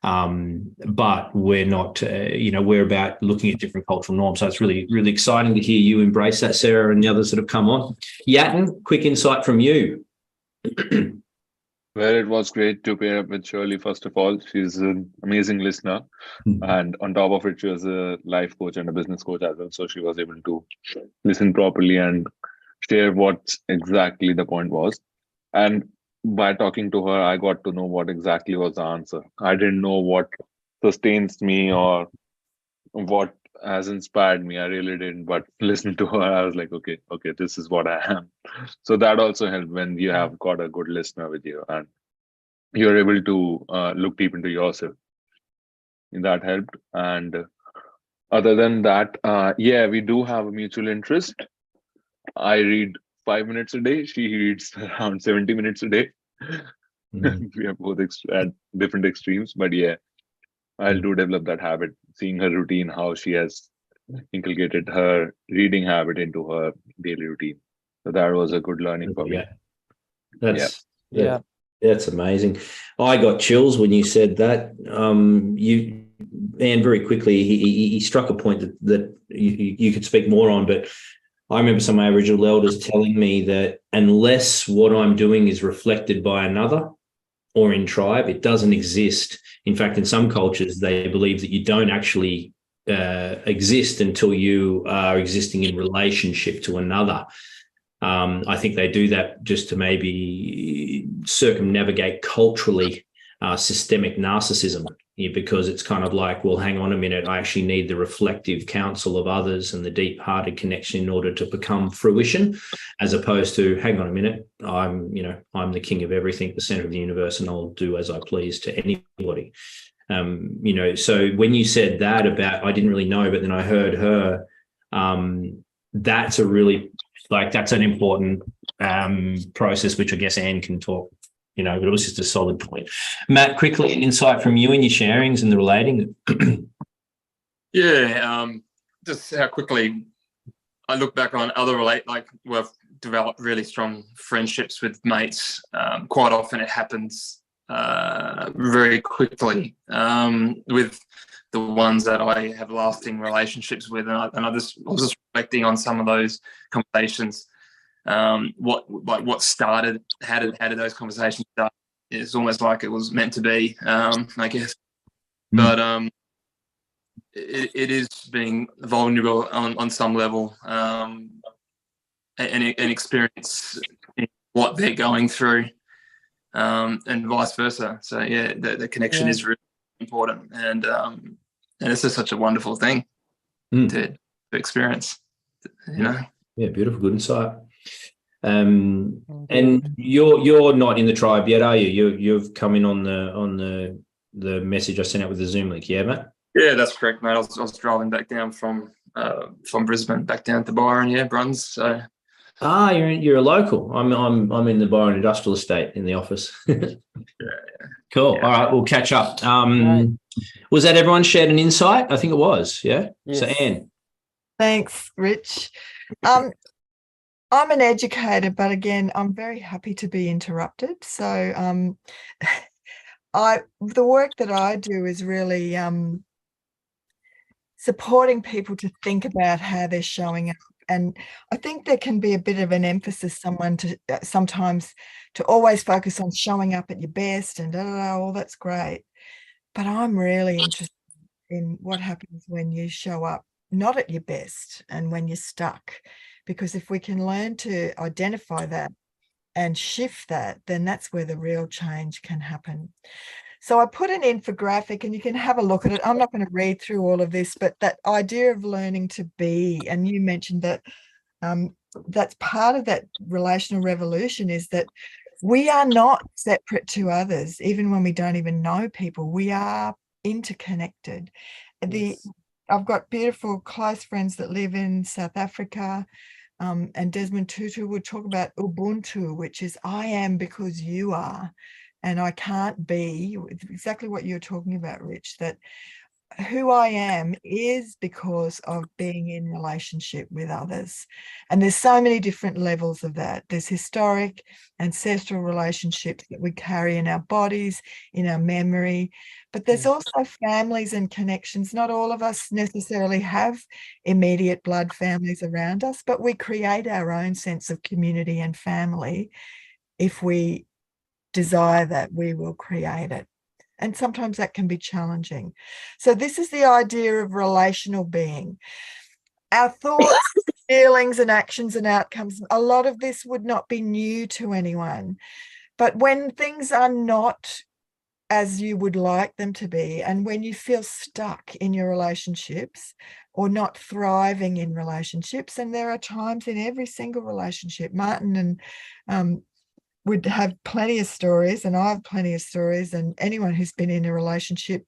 Speaker 4: But we're not, we're about looking at different cultural norms. So it's really, really exciting to hear you embrace that, Sarah, and the others that have come on. Yatin, quick insight from you.
Speaker 13: Well, it was great to pair up with Shirley, first of all. She's an amazing listener. And on top of it, she was a life coach and a business coach as well. So she was able to listen properly and share what exactly the point was. And by talking to her, I got to know what exactly was the answer. I didn't know what sustains me or what has inspired me. I really didn't. But listening to her, I was like, okay, this is what I am. So that also helped when you have got a good listener with you and you're able to look deep into yourself. And that helped. And other than that, we do have a mutual interest. I read 5 minutes a day. She reads around 70 minutes a day. We are both at different extremes, but yeah, I'll do develop that habit, seeing her routine, how she has inculcated her reading habit into her daily routine. So that was a good learning for me.
Speaker 4: That's amazing. I got chills when you said that. And very quickly, he struck a point that you could speak more on, but I remember some Aboriginal elders telling me that unless what I'm doing is reflected by another or in tribe, it doesn't exist. In fact, in some cultures, they believe that you don't actually exist until you are existing in relationship to another. I think they do that just to maybe circumnavigate culturally systemic narcissism, because it's kind of like, well, hang on a minute, I actually need the reflective counsel of others and the deep-hearted connection in order to become fruition, as opposed to, hang on a minute, I'm the king of everything, the center of the universe, and I'll do as I please to anybody. So when you said that about, I didn't really know, but then I heard her, that's an important process, which I guess Anne can talk, but it was just a solid point. Matt, quickly, an insight from you and your sharings and the relating.
Speaker 14: Just how quickly I look back on other we've developed really strong friendships with mates. Quite often it happens very quickly with the ones that I have lasting relationships with, and I was just reflecting on some of those conversations. What started? How did those conversations start? It's almost like it was meant to be, I guess. But it is being vulnerable on some level, and experience what they're going through, and vice versa. So yeah, the connection is really important, and it's just such a wonderful thing to experience.
Speaker 4: Yeah, beautiful, good insight. And you're not in the tribe yet, are you? You've come in on the message I sent out with the Zoom link, yeah, Matt?
Speaker 14: Yeah, that's correct, mate. I was driving back down from Brisbane back down to Byron, Bruns. So.
Speaker 4: You're a local. I'm in the Byron Industrial Estate in the office. Cool. All right, we'll catch up. Was that everyone shared an insight? I think it was. Yeah. Yes. So Anne.
Speaker 1: Thanks, Rich. I'm an educator, but again, I'm very happy to be interrupted. So the work that I do is really supporting people to think about how they're showing up. And I think there can be a bit of an emphasis sometimes to always focus on showing up at your best and well, that's great. But I'm really interested in what happens when you show up not at your best and when you're stuck. Because if we can learn to identify that and shift that, then that's where the real change can happen. So I put an infographic and you can have a look at it. I'm not going to read through all of this, but that idea of learning to be, and you mentioned that that's part of that relational revolution, is that we are not separate to others. Even when we don't even know people, we are interconnected.
Speaker 3: Yes.
Speaker 1: I've got beautiful close friends that live in South Africa, and Desmond Tutu would talk about Ubuntu, which is I am because you are, and I can't be. Exactly what you're talking about, Rich, that who I am is because of being in relationship with others. And there's so many different levels of that. There's historic, ancestral relationships that we carry in our bodies, in our memory, but there's also families and connections. Not all of us necessarily have immediate blood families around us, but we create our own sense of community and family. If we desire that, we will create it. And sometimes that can be challenging. So this is the idea of relational being. Our thoughts, feelings, and actions and outcomes, a lot of this would not be new to anyone. But when things are not as you would like them to be, and when you feel stuck in your relationships or not thriving in relationships, and there are times in every single relationship, Martin and would have plenty of stories, and I have plenty of stories, and anyone who's been in a relationship,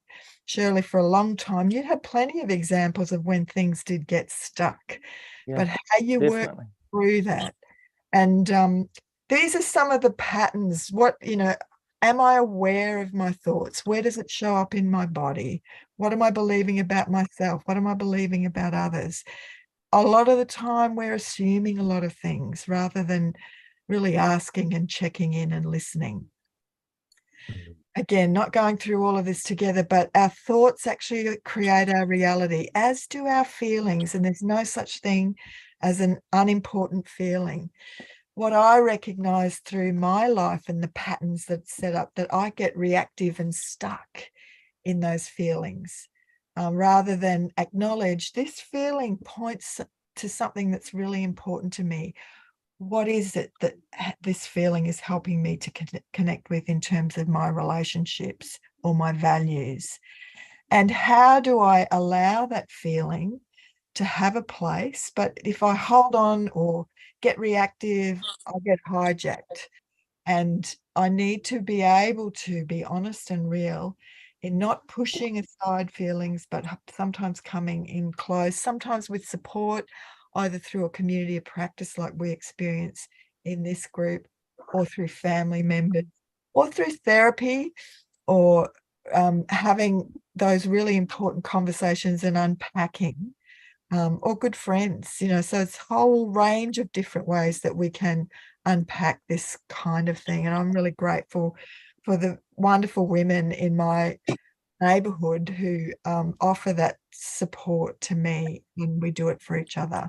Speaker 1: Shirley, for a long time, you'd have plenty of examples of when things did get stuck, but how you work through that. And these are some of the patterns. What, am I aware of my thoughts? Where does it show up in my body? What am I believing about myself? What am I believing about others? A lot of the time we're assuming a lot of things rather than really asking and checking in and listening. Again, not going through all of this together, but our thoughts actually create our reality, as do our feelings. And there's no such thing as an unimportant feeling. What I recognize through my life and the patterns that set up, that I get reactive and stuck in those feelings, rather than acknowledge this feeling points to something that's really important to me. What is it that this feeling is helping me to connect with in terms of my relationships or my values? And how do I allow that feeling to have a place? But if I hold on or get reactive, I'll get hijacked. And I need to be able to be honest and real in not pushing aside feelings, but sometimes coming in close, sometimes with support, either through a community of practice like we experience in this group, or through family members, or through therapy, or having those really important conversations and unpacking, or good friends, so it's a whole range of different ways that we can unpack this kind of thing. And I'm really grateful for the wonderful women in my neighborhood who offer that support to me, and we do it for each other.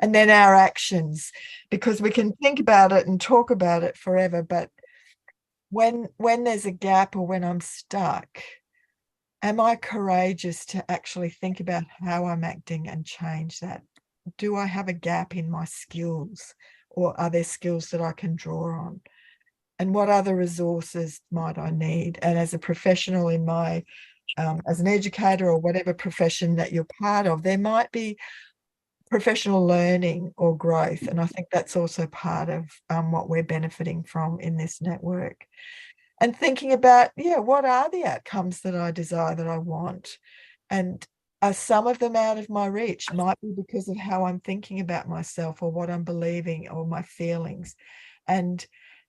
Speaker 1: And then our actions, because we can think about it and talk about it forever, but when there's a gap or when I'm stuck, am I courageous to actually think about how I'm acting and change that? Do I have a gap in my skills, or are there skills that I can draw on? And what other resources might I need? And as a professional in my, as an educator or whatever profession that you're part of, there might be professional learning or growth. And I think that's also part of what we're benefiting from in this network. And thinking about, what are the outcomes that I desire, that I want? And are some of them out of my reach? Might be because of how I'm thinking about myself, or what I'm believing, or my feelings. And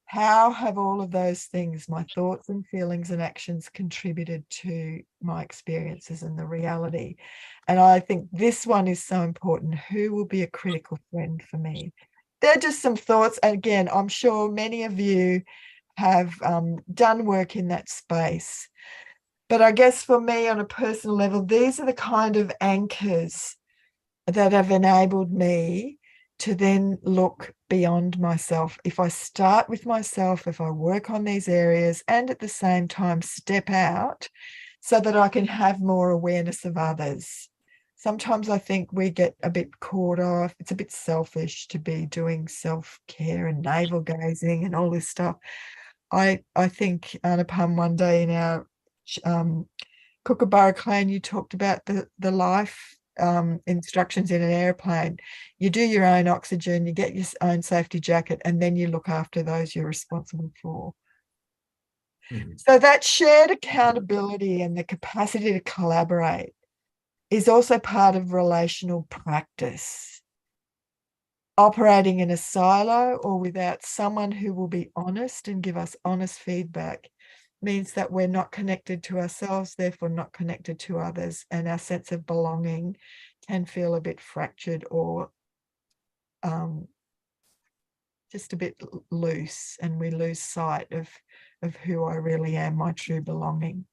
Speaker 1: how have all of those things, my thoughts and feelings and actions, contributed to my experiences and the reality? And I think this one is so important. Who will be a critical friend for me? They're just some thoughts. And again, I'm sure many of you have done work in that space. But I guess for me, on a personal level, these are the kind of anchors that have enabled me to then look beyond myself. If I start with myself, if I work on these areas, and at the same time step out so that I can have more awareness of others, sometimes I think we get a bit caught off. It's a bit selfish to be doing self-care and navel gazing and all this stuff. I think, Anupam, one day in our Kookaburra clan, you talked about the life instructions in an airplane. You do your own oxygen, you get your own safety jacket, and then you look after those you're responsible for. So that shared accountability and the capacity to collaborate is also part of relational practice. Operating in a silo or without someone who will be honest and give us honest feedback means that we're not connected to ourselves, therefore not connected to others, and our sense of belonging can feel a bit fractured or just a bit loose, and we lose sight of who I really am, my true belonging.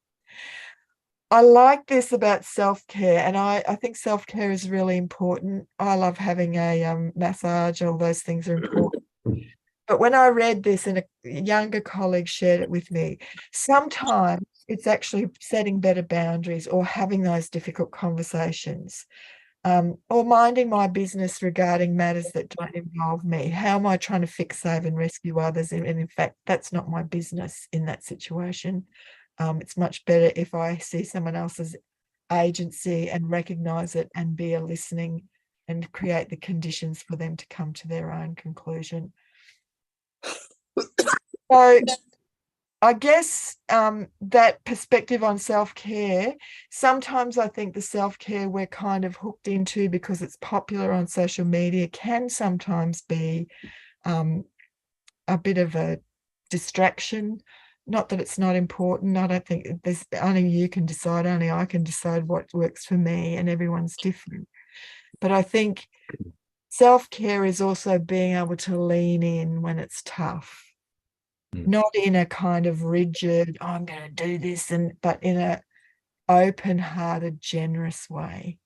Speaker 1: I like this about self-care, and I think self-care is really important. I love having a massage, all those things are important. But when I read this and a younger colleague shared it with me, sometimes it's actually setting better boundaries or having those difficult conversations, or minding my business regarding matters that don't involve me. How am I trying to fix, save and rescue others? And in fact, that's not my business in that situation. It's much better if I see someone else's agency and recognize it and be a listening and create the conditions for them to come to their own conclusion. So I guess that perspective on self-care, sometimes I think the self-care we're kind of hooked into because it's popular on social media can sometimes be a bit of a distraction. Not that it's not important. I don't think there's only you can decide, only I can decide what works for me, and everyone's different. But I think self-care is also being able to lean in when it's tough. Not in a kind of rigid, oh, I'm going to do this, but in a open-hearted, generous way.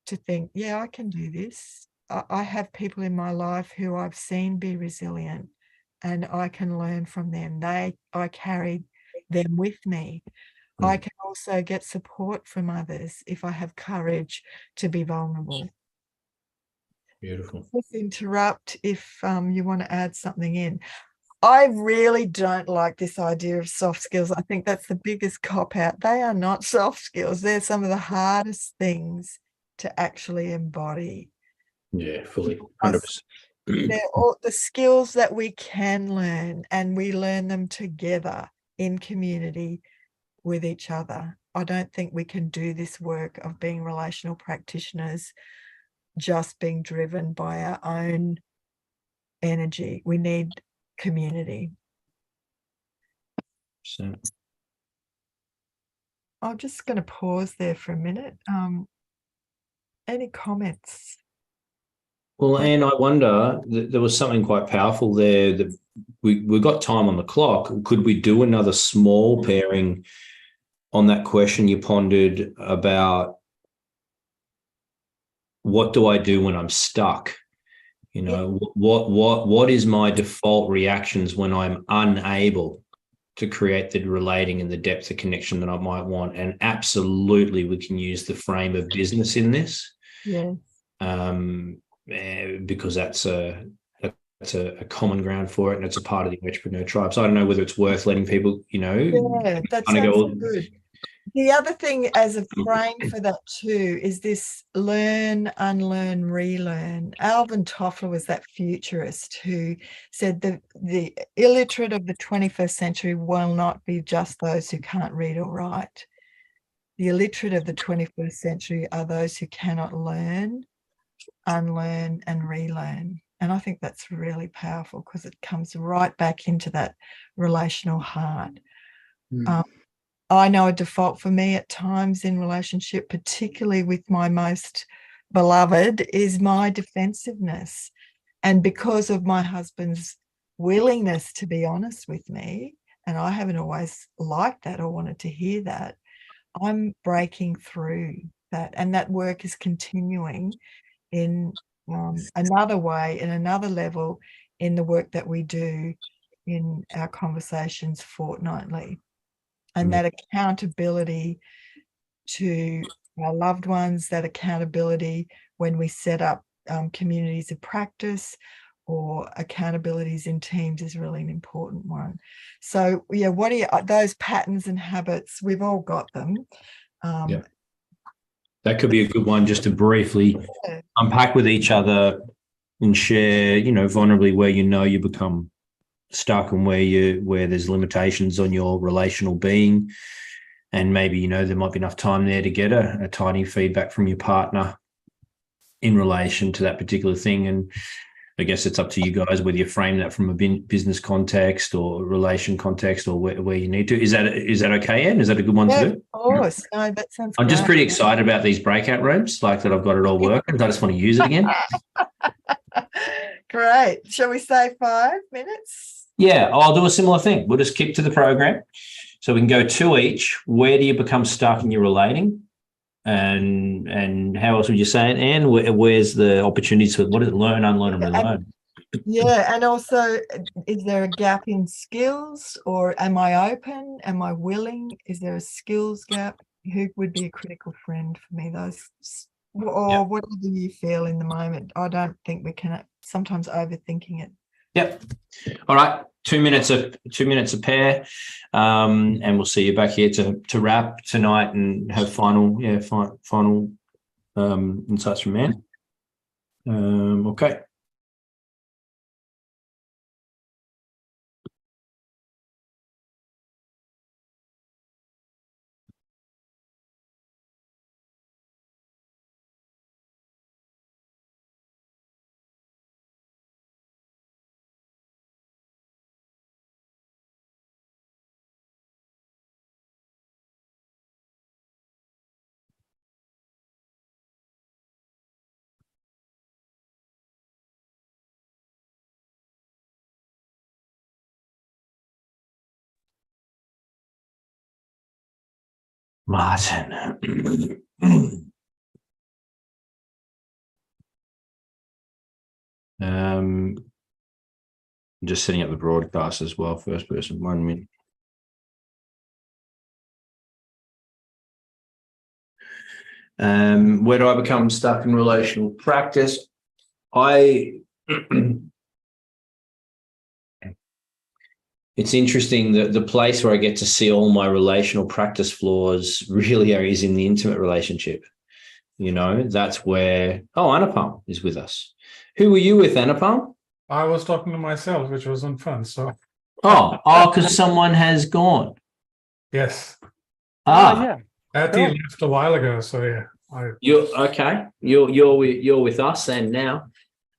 Speaker 1: To think, yeah, I can do this. I have people in my life who I've seen be resilient, and I can learn from them. I carry them with me. I can also get support from others if I have courage to be vulnerable.
Speaker 4: Beautiful.
Speaker 1: Just interrupt if you want to add something in. I really don't like this idea of soft skills. I think that's the biggest cop-out. They are not soft skills. They're some of the hardest things to actually embody.
Speaker 4: Yeah, fully, 100%.
Speaker 1: They're all the skills that we can learn, and we learn them together in community with each other. I don't think we can do this work of being relational practitioners just being driven by our own energy. We need community. I'm just going to pause there for a minute. Any comments?
Speaker 4: Well, Anne, I wonder, there was something quite powerful there that we got time on the clock. Could we do another small pairing on that question you pondered about what do I do when I'm stuck? You know, what is my default reactions when I'm unable to create the relating and the depth of connection that I might want? And absolutely, we can use the frame of business in this.
Speaker 1: Yeah.
Speaker 4: Because that's a common ground for it, and it's a part of the entrepreneur tribe. So I don't know whether it's worth letting people,
Speaker 1: Yeah, that sounds good. The other thing as a frame for that too is this learn, unlearn, relearn. Alvin Toffler was that futurist who said that the illiterate of the 21st century will not be just those who can't read or write. The illiterate of the 21st century are those who cannot learn, unlearn, and relearn. And I think that's really powerful because it comes right back into that relational heart. I know a default for me at times in relationship, particularly with my most beloved, is my defensiveness. And because of my husband's willingness to be honest with me, and I haven't always liked that or wanted to hear that, I'm breaking through that. And that work is continuing in another way, in another level, in the work that we do in our conversations fortnightly. And that accountability to our loved ones, that accountability when we set up communities of practice or accountabilities in teams is really an important one. So yeah, what are those patterns and habits? We've all got them.
Speaker 4: Yeah. That could be a good one just to briefly unpack with each other and share, vulnerably where you become stuck and where there's limitations on your relational being. And maybe, there might be enough time there to get a tiny feedback from your partner in relation to that particular thing. And I guess it's up to you guys whether you frame that from a business context or relation context or where you need to. Is that okay, Anne? Is that a good one to do?
Speaker 1: Of course. No, that sounds
Speaker 4: I'm just
Speaker 1: great.
Speaker 4: pretty excited about these breakout rooms, like that I've got it all working. I just want to use it again.
Speaker 1: Great. Shall we say 5 minutes?
Speaker 4: Yeah, I'll do a similar thing. We'll just keep to the program. So we can go 2 each. Where do you become stuck in your relating? And how else would you say it, Anne? Where's the opportunities for what is it? Learn, unlearn, and relearn?
Speaker 1: Yeah, and also, is there a gap in skills, or am I open? Am I willing? Is there a skills gap? Who would be a critical friend for me? Those, or whatever you feel in the moment. I don't think we can. Sometimes overthinking it. Yep.
Speaker 4: All right. 2 minutes a pair, and we'll see you back here to wrap tonight and have final insights from Anne. Okay. Martin. Just setting up the broadcast as well. First person, 1 minute. Where do I become stuck in relational practice? It's interesting that the place where I get to see all my relational practice flaws really is in the intimate relationship. That's where, Anupam is with us. Who were you with, Anupam?
Speaker 11: I was talking to myself, which wasn't fun. So.
Speaker 4: Because someone has gone.
Speaker 11: Yes.
Speaker 4: Yeah.
Speaker 11: Atty left a while ago, so yeah.
Speaker 4: You're okay. You're with us then now.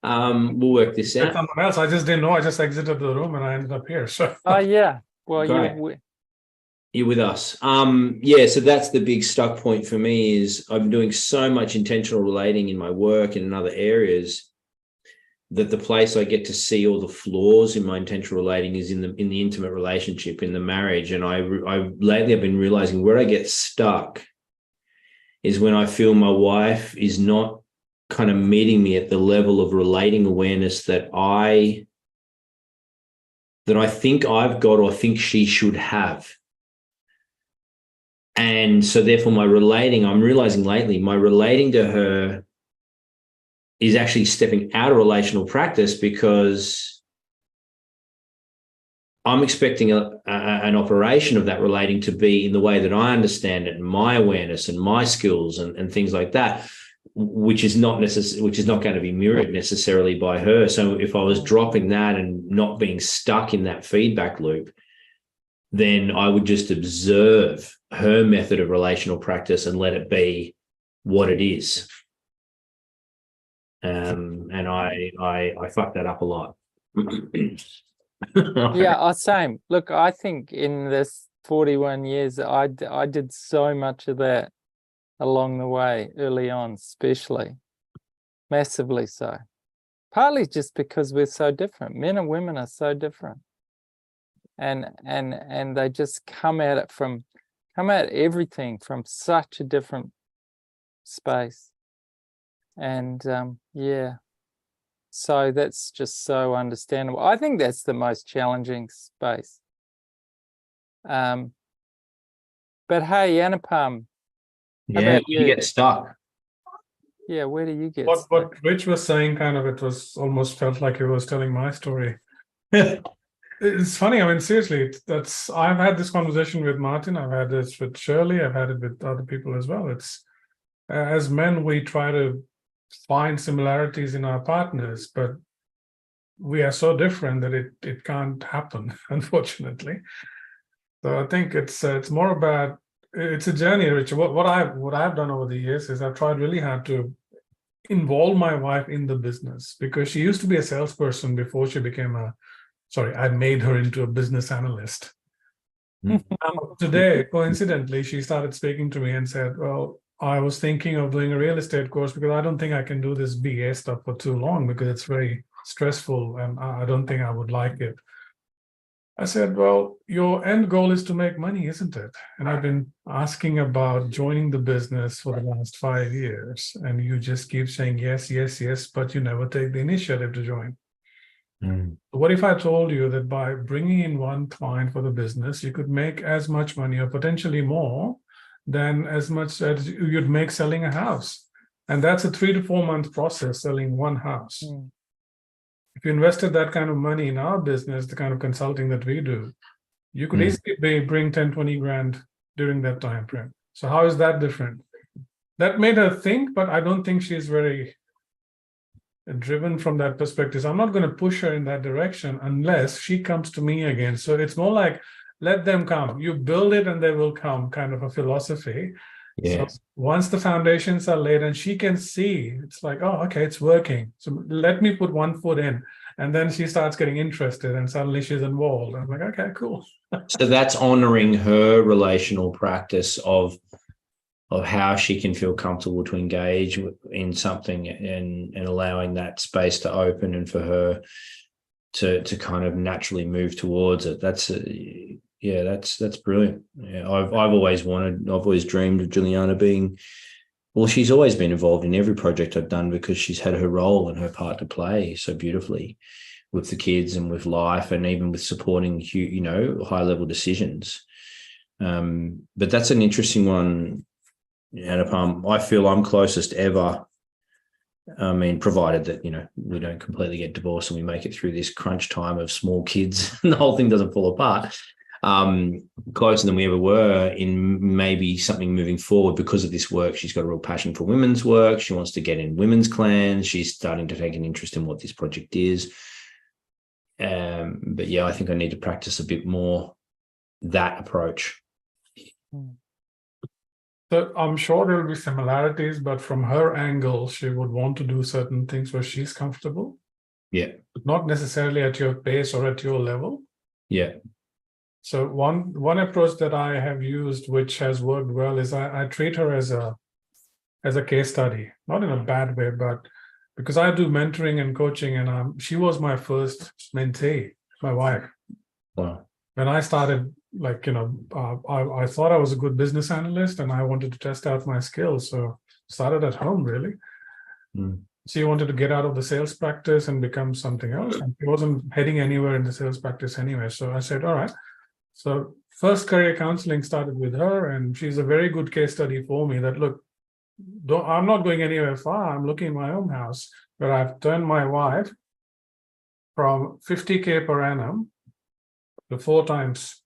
Speaker 4: We'll work this out.
Speaker 11: Someone else. I just didn't know. I just exited the room and I ended up here. So.
Speaker 3: Yeah. Well,
Speaker 4: you're with us. So that's the big stuck point for me is I'm doing so much intentional relating in my work and in other areas that the place I get to see all the flaws in my intentional relating is in the intimate relationship, in the marriage. And lately I've been realizing where I get stuck is when I feel my wife is not kind of meeting me at the level of relating awareness that I think I've got or think she should have. And so therefore I'm realizing lately, my relating to her is actually stepping out of relational practice because I'm expecting an operation of that relating to be in the way that I understand it, and my awareness and my skills and things like that, which is not going to be mirrored necessarily by her. So if I was dropping that and not being stuck in that feedback loop, then I would just observe her method of relational practice and let it be what it is. And I fucked that up a lot.
Speaker 3: Yeah, same. Look, I think in this 41 years, I did so much of that along the way, early on, especially, massively so. Partly just because we're so different. Men and women are so different, and they just come at everything from such a different space. And so that's just so understandable. I think that's the most challenging space. But hey, Anupam, How
Speaker 4: Yeah,
Speaker 3: about
Speaker 4: you
Speaker 3: you?
Speaker 4: get stuck.
Speaker 3: Yeah, where do you get
Speaker 11: What
Speaker 3: stuck?
Speaker 11: Rich was saying, kind of, it was almost felt like he was telling my story. It's funny. I mean, seriously, that's I've had this conversation with Martin. I've had this with Shirley. I've had it with other people as well. It's as men, we try to find similarities in our partners, but we are so different that it can't happen, unfortunately. So I think it's more about it's a journey, Richard. What I've done over the years is I've tried really hard to involve my wife in the business, because she used to be a salesperson before she became I made her into a business analyst. Today, coincidentally, she started speaking to me and said, well, I was thinking of doing a real estate course because I don't think I can do this BA stuff for too long because it's very stressful and I don't think I would like it. I said, well, your end goal is to make money, isn't it? And I've been asking about joining the business for the last 5 years. And you just keep saying yes, yes, yes, but you never take the initiative to join. What if I told you that by bringing in one client for the business, you could make as much money or potentially more than as much as you'd make selling a house? And that's a 3 to 4 month process, selling one house. If you invested that kind of money in our business, the kind of consulting that we do, you could easily bring 10, 20 grand during that time frame. So how is that different? That made her think, but I don't think she's very driven from that perspective. So I'm not going to push her in that direction unless she comes to me again. So it's more like, let them come. You build it and they will come, kind of a philosophy.
Speaker 4: Yes.
Speaker 11: So once the foundations are laid and she can see, it's like, oh, okay, it's working. So let me put one foot in. And then she starts getting interested and suddenly she's involved. I'm like, okay, cool.
Speaker 4: So that's honoring her relational practice of how she can feel comfortable to engage in something and allowing that space to open and for her to kind of naturally move towards it. That's brilliant. Yeah, I've always dreamed of Juliana being, well, she's always been involved in every project I've done because she's had her role and her part to play so beautifully with the kids and with life and even with supporting, high level decisions. But that's an interesting one, Anupam. I feel I'm closest ever. I mean, provided that, we don't completely get divorced and we make it through this crunch time of small kids and the whole thing doesn't fall apart. Closer than we ever were in maybe something moving forward because of this work. She's got a real passion for women's work. She wants to get in women's clans. She's starting to take an interest in what this project is. But yeah, I think I need to practice a bit more that approach.
Speaker 11: So I'm sure there will be similarities, but from her angle, she would want to do certain things where she's comfortable.
Speaker 4: Yeah.
Speaker 11: Not necessarily at your pace or at your level.
Speaker 4: Yeah.
Speaker 11: So one approach that I have used, which has worked well, is I treat her as a case study, not in a bad way, but because I do mentoring and coaching, and she was my first mentee, my wife.
Speaker 4: Wow. When
Speaker 11: I started, I thought I was a good business analyst and I wanted to test out my skills. So started at home, really. She wanted to get out of the sales practice and become something else. And she wasn't heading anywhere in the sales practice anyway. So I said, all right. So first career counseling started with her, and she's a very good case study for me that, look, I'm not going anywhere far. I'm looking at my own house where I've turned my wife from 50K per annum to 4 times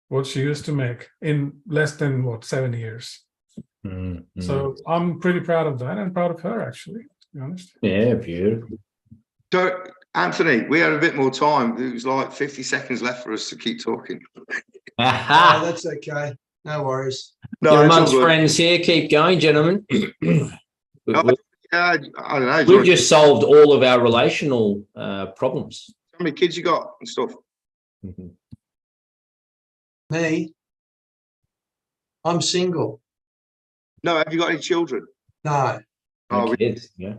Speaker 11: what she used to make in less than 7 years. So I'm pretty proud of that and proud of her, actually, to be honest.
Speaker 4: Yeah, beautiful.
Speaker 7: So, Anthony, we had a bit more time. It was like 50 seconds left for us to keep talking.
Speaker 6: That's okay. No worries.
Speaker 7: No,
Speaker 4: You're
Speaker 7: it's all
Speaker 4: amongst
Speaker 7: good.
Speaker 4: friends here. Keep going, gentlemen.
Speaker 7: I don't know.
Speaker 4: We've just solved all of our relational problems.
Speaker 7: How many kids you got and stuff?
Speaker 6: Me? I'm single.
Speaker 7: No, have you got any children?
Speaker 6: No.
Speaker 7: Oh,
Speaker 4: kids, yeah.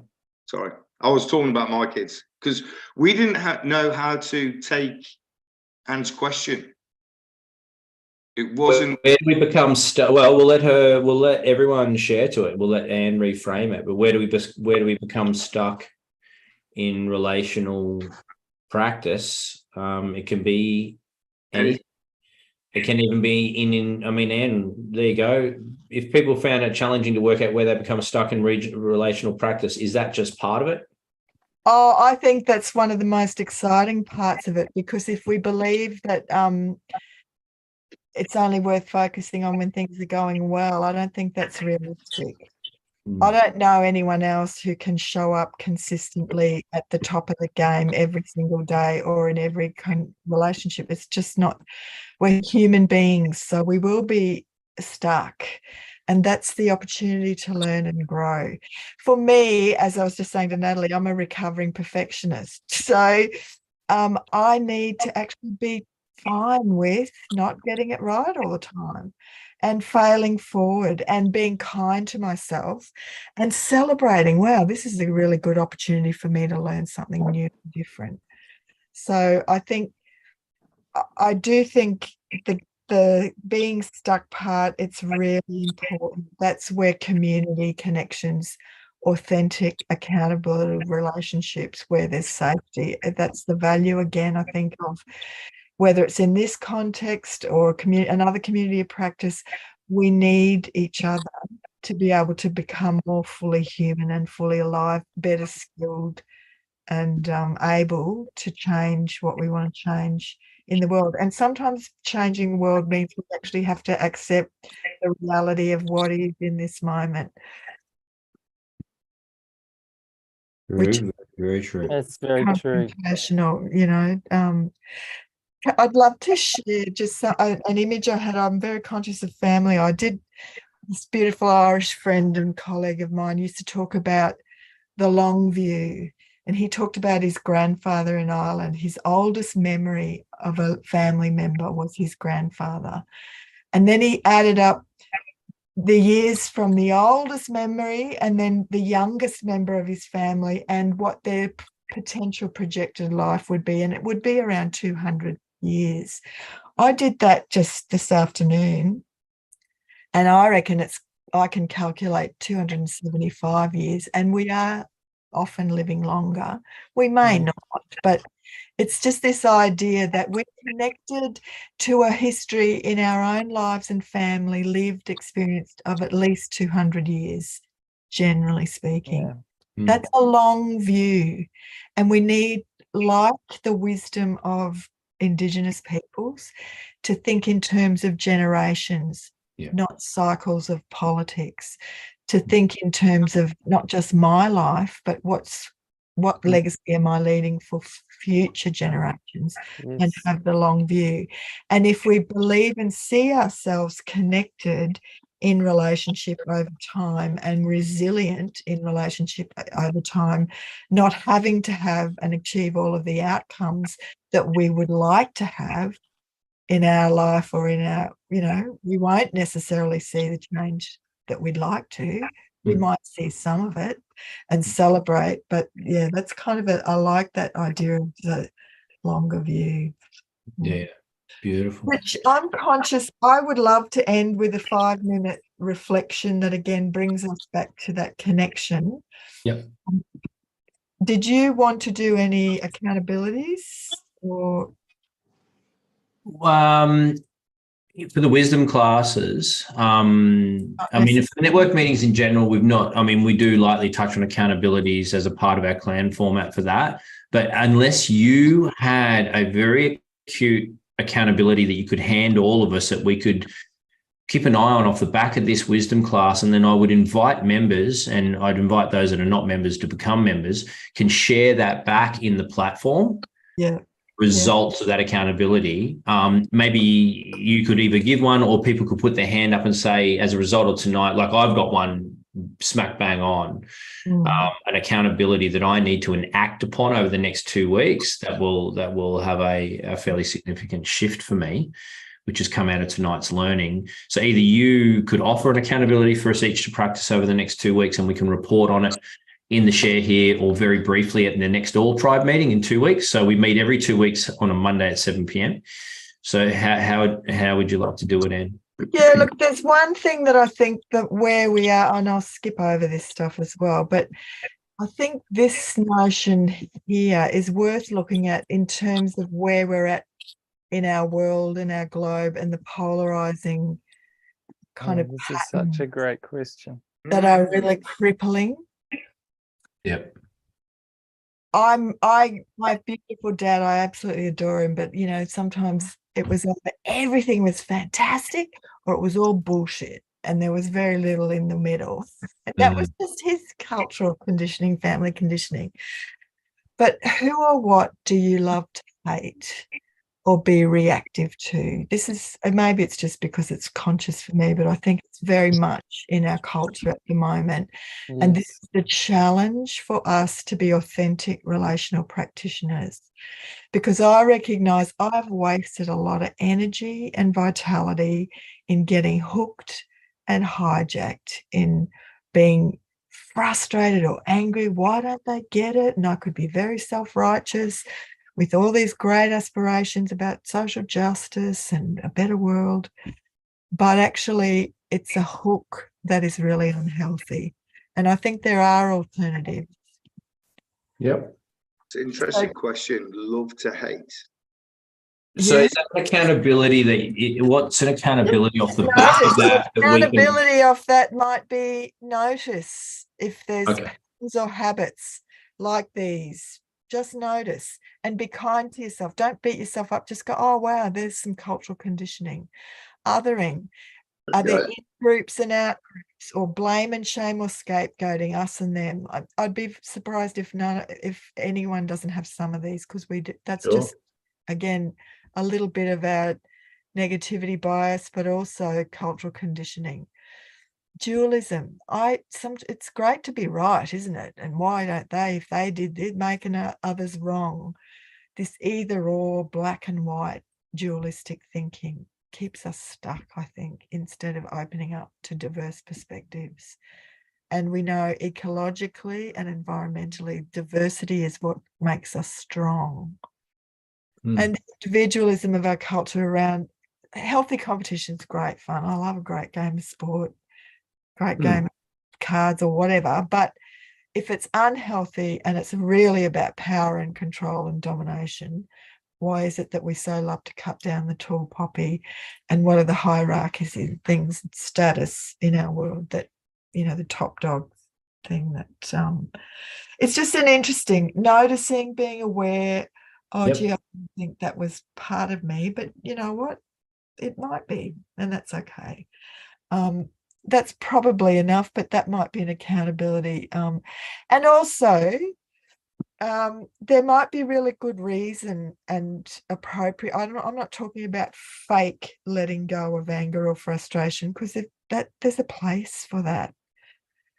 Speaker 7: Sorry. I was talking about my kids because we didn't know how to take Anne's question. It wasn't.
Speaker 4: Where do we become stuck? Well, we'll let everyone share to it. We'll let Anne reframe it. But where do we become stuck in relational practice? It can be anything. It can even be I mean, and there you go. If people found it challenging to work out where they become stuck in relational practice, is that just part of it?
Speaker 1: Oh, I think that's one of the most exciting parts of it, because if we believe that it's only worth focusing on when things are going well, I don't think that's realistic. I don't know anyone else who can show up consistently at the top of the game every single day or in every relationship. It's just not, we're human beings, so we will be stuck. And that's the opportunity to learn and grow. For me, as I was just saying to Natalie, I'm a recovering perfectionist. So I need to actually be fine with not getting it right all the time and failing forward and being kind to myself and celebrating, wow, this is a really good opportunity for me to learn something new and different. So I do think the being stuck part, it's really important. That's where community connections, authentic, accountable relationships, where there's safety, that's the value again, I think, of whether it's in this context or another community of practice. We need each other to be able to become more fully human and fully alive, better skilled and able to change what we want to change in the world. And sometimes changing the world means we actually have to accept the reality of what is in this moment.
Speaker 4: Very true.
Speaker 3: That's very true.
Speaker 1: Personal, you know. I'd love to share just an image I had. I'm very conscious of family. This beautiful Irish friend and colleague of mine used to talk about the long view, and he talked about his grandfather in Ireland. His oldest memory of a family member was his grandfather. And then he added up the years from the oldest memory and then the youngest member of his family and what their potential projected life would be. And it would be around 200 years. I did that just this afternoon, and I reckon I can calculate 275 years, and we are often living longer. We may not, but it's just this idea that we're connected to a history in our own lives and family, lived experience of at least 200 years, generally speaking. Yeah. That's a long view, and we need, like the wisdom of Indigenous peoples, to think in terms of generations, not cycles of politics, to think in terms of not just my life, but what legacy am I leaving for future generations, and have the long view. And if we believe and see ourselves connected in relationship over time and resilient in relationship over time, not having to have and achieve all of the outcomes that we would like to have in our life or in our, we won't necessarily see the change that we'd like to. We might see some of it and celebrate, but yeah, that's kind of I like that idea of the longer view.
Speaker 4: Yeah, beautiful.
Speaker 1: Which I'm conscious, I would love to end with a 5-minute reflection that again brings us back to that connection.
Speaker 4: Yep.
Speaker 1: Did you want to do any accountabilities or?
Speaker 4: For the wisdom classes, I mean, for network meetings in general, we do lightly touch on accountabilities as a part of our clan format for that. But unless you had a very acute accountability that you could hand all of us, that we could keep an eye on off the back of this wisdom class, and then I would invite members, and I'd invite those that are not members to become members, can share that back in the platform.
Speaker 1: Yeah.
Speaker 4: Results of that accountability. Maybe you could either give one, or people could put their hand up and say, as a result of tonight, like I've got one smack bang on, an accountability that I need to enact upon over the next 2 weeks that will have a fairly significant shift for me, which has come out of tonight's learning. So either you could offer an accountability for us each to practice over the next 2 weeks, and we can report on it in the share here, or very briefly at the next All Tribe meeting in 2 weeks. So we meet every 2 weeks on a Monday at 7 p.m. So how would you like to do it, Anne?
Speaker 1: Yeah, look, there's one thing that I think that where we are, and I'll skip over this stuff as well, but I think this notion here is worth looking at in terms of where we're at in our world, in our globe, and the polarizing kind of
Speaker 3: this is such a great question.
Speaker 1: that are really crippling.
Speaker 4: Yep.
Speaker 1: My beautiful dad, I absolutely adore him, but sometimes it was either everything was fantastic or it was all bullshit, and there was very little in the middle. And that was just his cultural conditioning, family conditioning. But who or what do you love to hate or be reactive to? Maybe it's just because it's conscious for me, but I think it's very much in our culture at the moment.
Speaker 3: Yes.
Speaker 1: And this is the challenge for us to be authentic relational practitioners, because I recognize I've wasted a lot of energy and vitality in getting hooked and hijacked, in being frustrated or angry. Why don't they get it? And I could be very self-righteous with all these great aspirations about social justice and a better world. But actually, it's a hook that is really unhealthy. And I think there are alternatives.
Speaker 4: Yep.
Speaker 7: It's an interesting question. Love to hate.
Speaker 4: So is that accountability what's an accountability off the back of that?
Speaker 1: Accountability of that might be notice if there's patterns or habits like these. Just notice and be kind to yourself. Don't beat yourself up. Just go, oh, wow, there's some cultural conditioning. Othering. Are there in-groups and out-groups, or blame and shame or scapegoating, us and them? I'd be surprised if anyone doesn't have some of these, because that's just, again, a little bit of our negativity bias, but also cultural conditioning. Dualism. It's great to be right, isn't it? And why don't they? If they did, they're making others wrong. This either or, black and white, dualistic thinking keeps us stuck, I think, instead of opening up to diverse perspectives. And we know ecologically and environmentally, diversity is what makes us strong. And the individualism of our culture around healthy competition is great fun. I love a great game of sport, great game of cards or whatever. But if it's unhealthy and it's really about power and control and domination, why is it that we so love to cut down the tall poppy? And what are the hierarchies in things, status in our world, that, the top dog thing, that it's just an interesting noticing, being aware. Gee, I didn't think that was part of me, but you know what? It might be, and that's okay. That's probably enough, but that might be an accountability. And also, there might be really good reason and appropriate. I'm not talking about fake letting go of anger or frustration, because there's a place for that.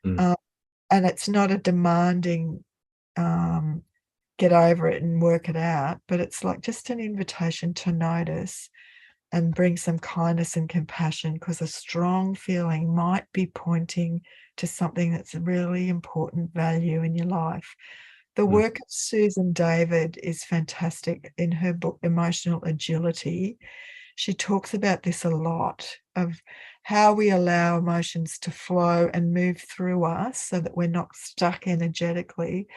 Speaker 1: And it's not a demanding get over it and work it out, but it's like just an invitation to notice and bring some kindness and compassion, because a strong feeling might be pointing to something that's a really important value in your life. The work of Susan David is fantastic in her book, Emotional Agility. She talks about this a lot, of how we allow emotions to flow and move through us so that we're not stuck energetically,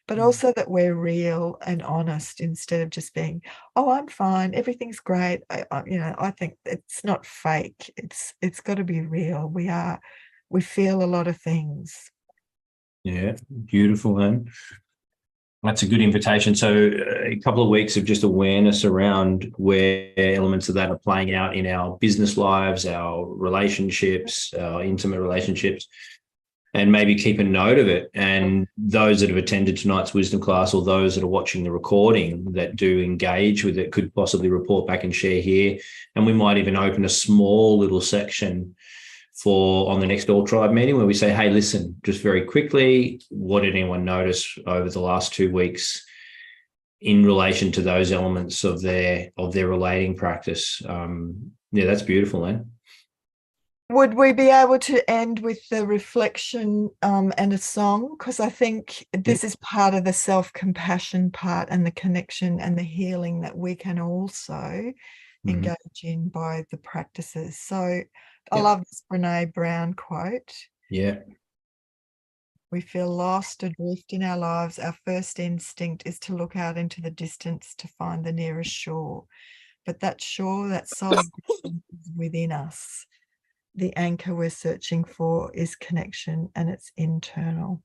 Speaker 1: but also that we're real and honest, instead of just being, oh, I'm fine, everything's great. I think it's not fake. It's got to be real. We feel a lot of things.
Speaker 4: Yeah, beautiful, man. That's a good invitation. So a couple of weeks of just awareness around where elements of that are playing out in our business lives, our relationships, our intimate relationships, and maybe keep a note of it. And those that have attended tonight's wisdom class, or those that are watching the recording that do engage with it, could possibly report back and share here. And we might even open a small little section on the next All Tribe meeting, where we say, hey, listen, just very quickly, what did anyone notice over the last 2 weeks in relation to those elements of their relating practice? That's beautiful, man.
Speaker 1: Would we be able to end with the reflection and a song? Because I think this is part of the self-compassion part, and the connection and the healing that we can also engage in by the practices. So I love this Brene Brown quote.
Speaker 4: Yeah.
Speaker 1: We feel lost, adrift in our lives. Our first instinct is to look out into the distance to find the nearest shore. but that shore, that solid ground is within us. The anchor we're searching for is connection, and it's internal.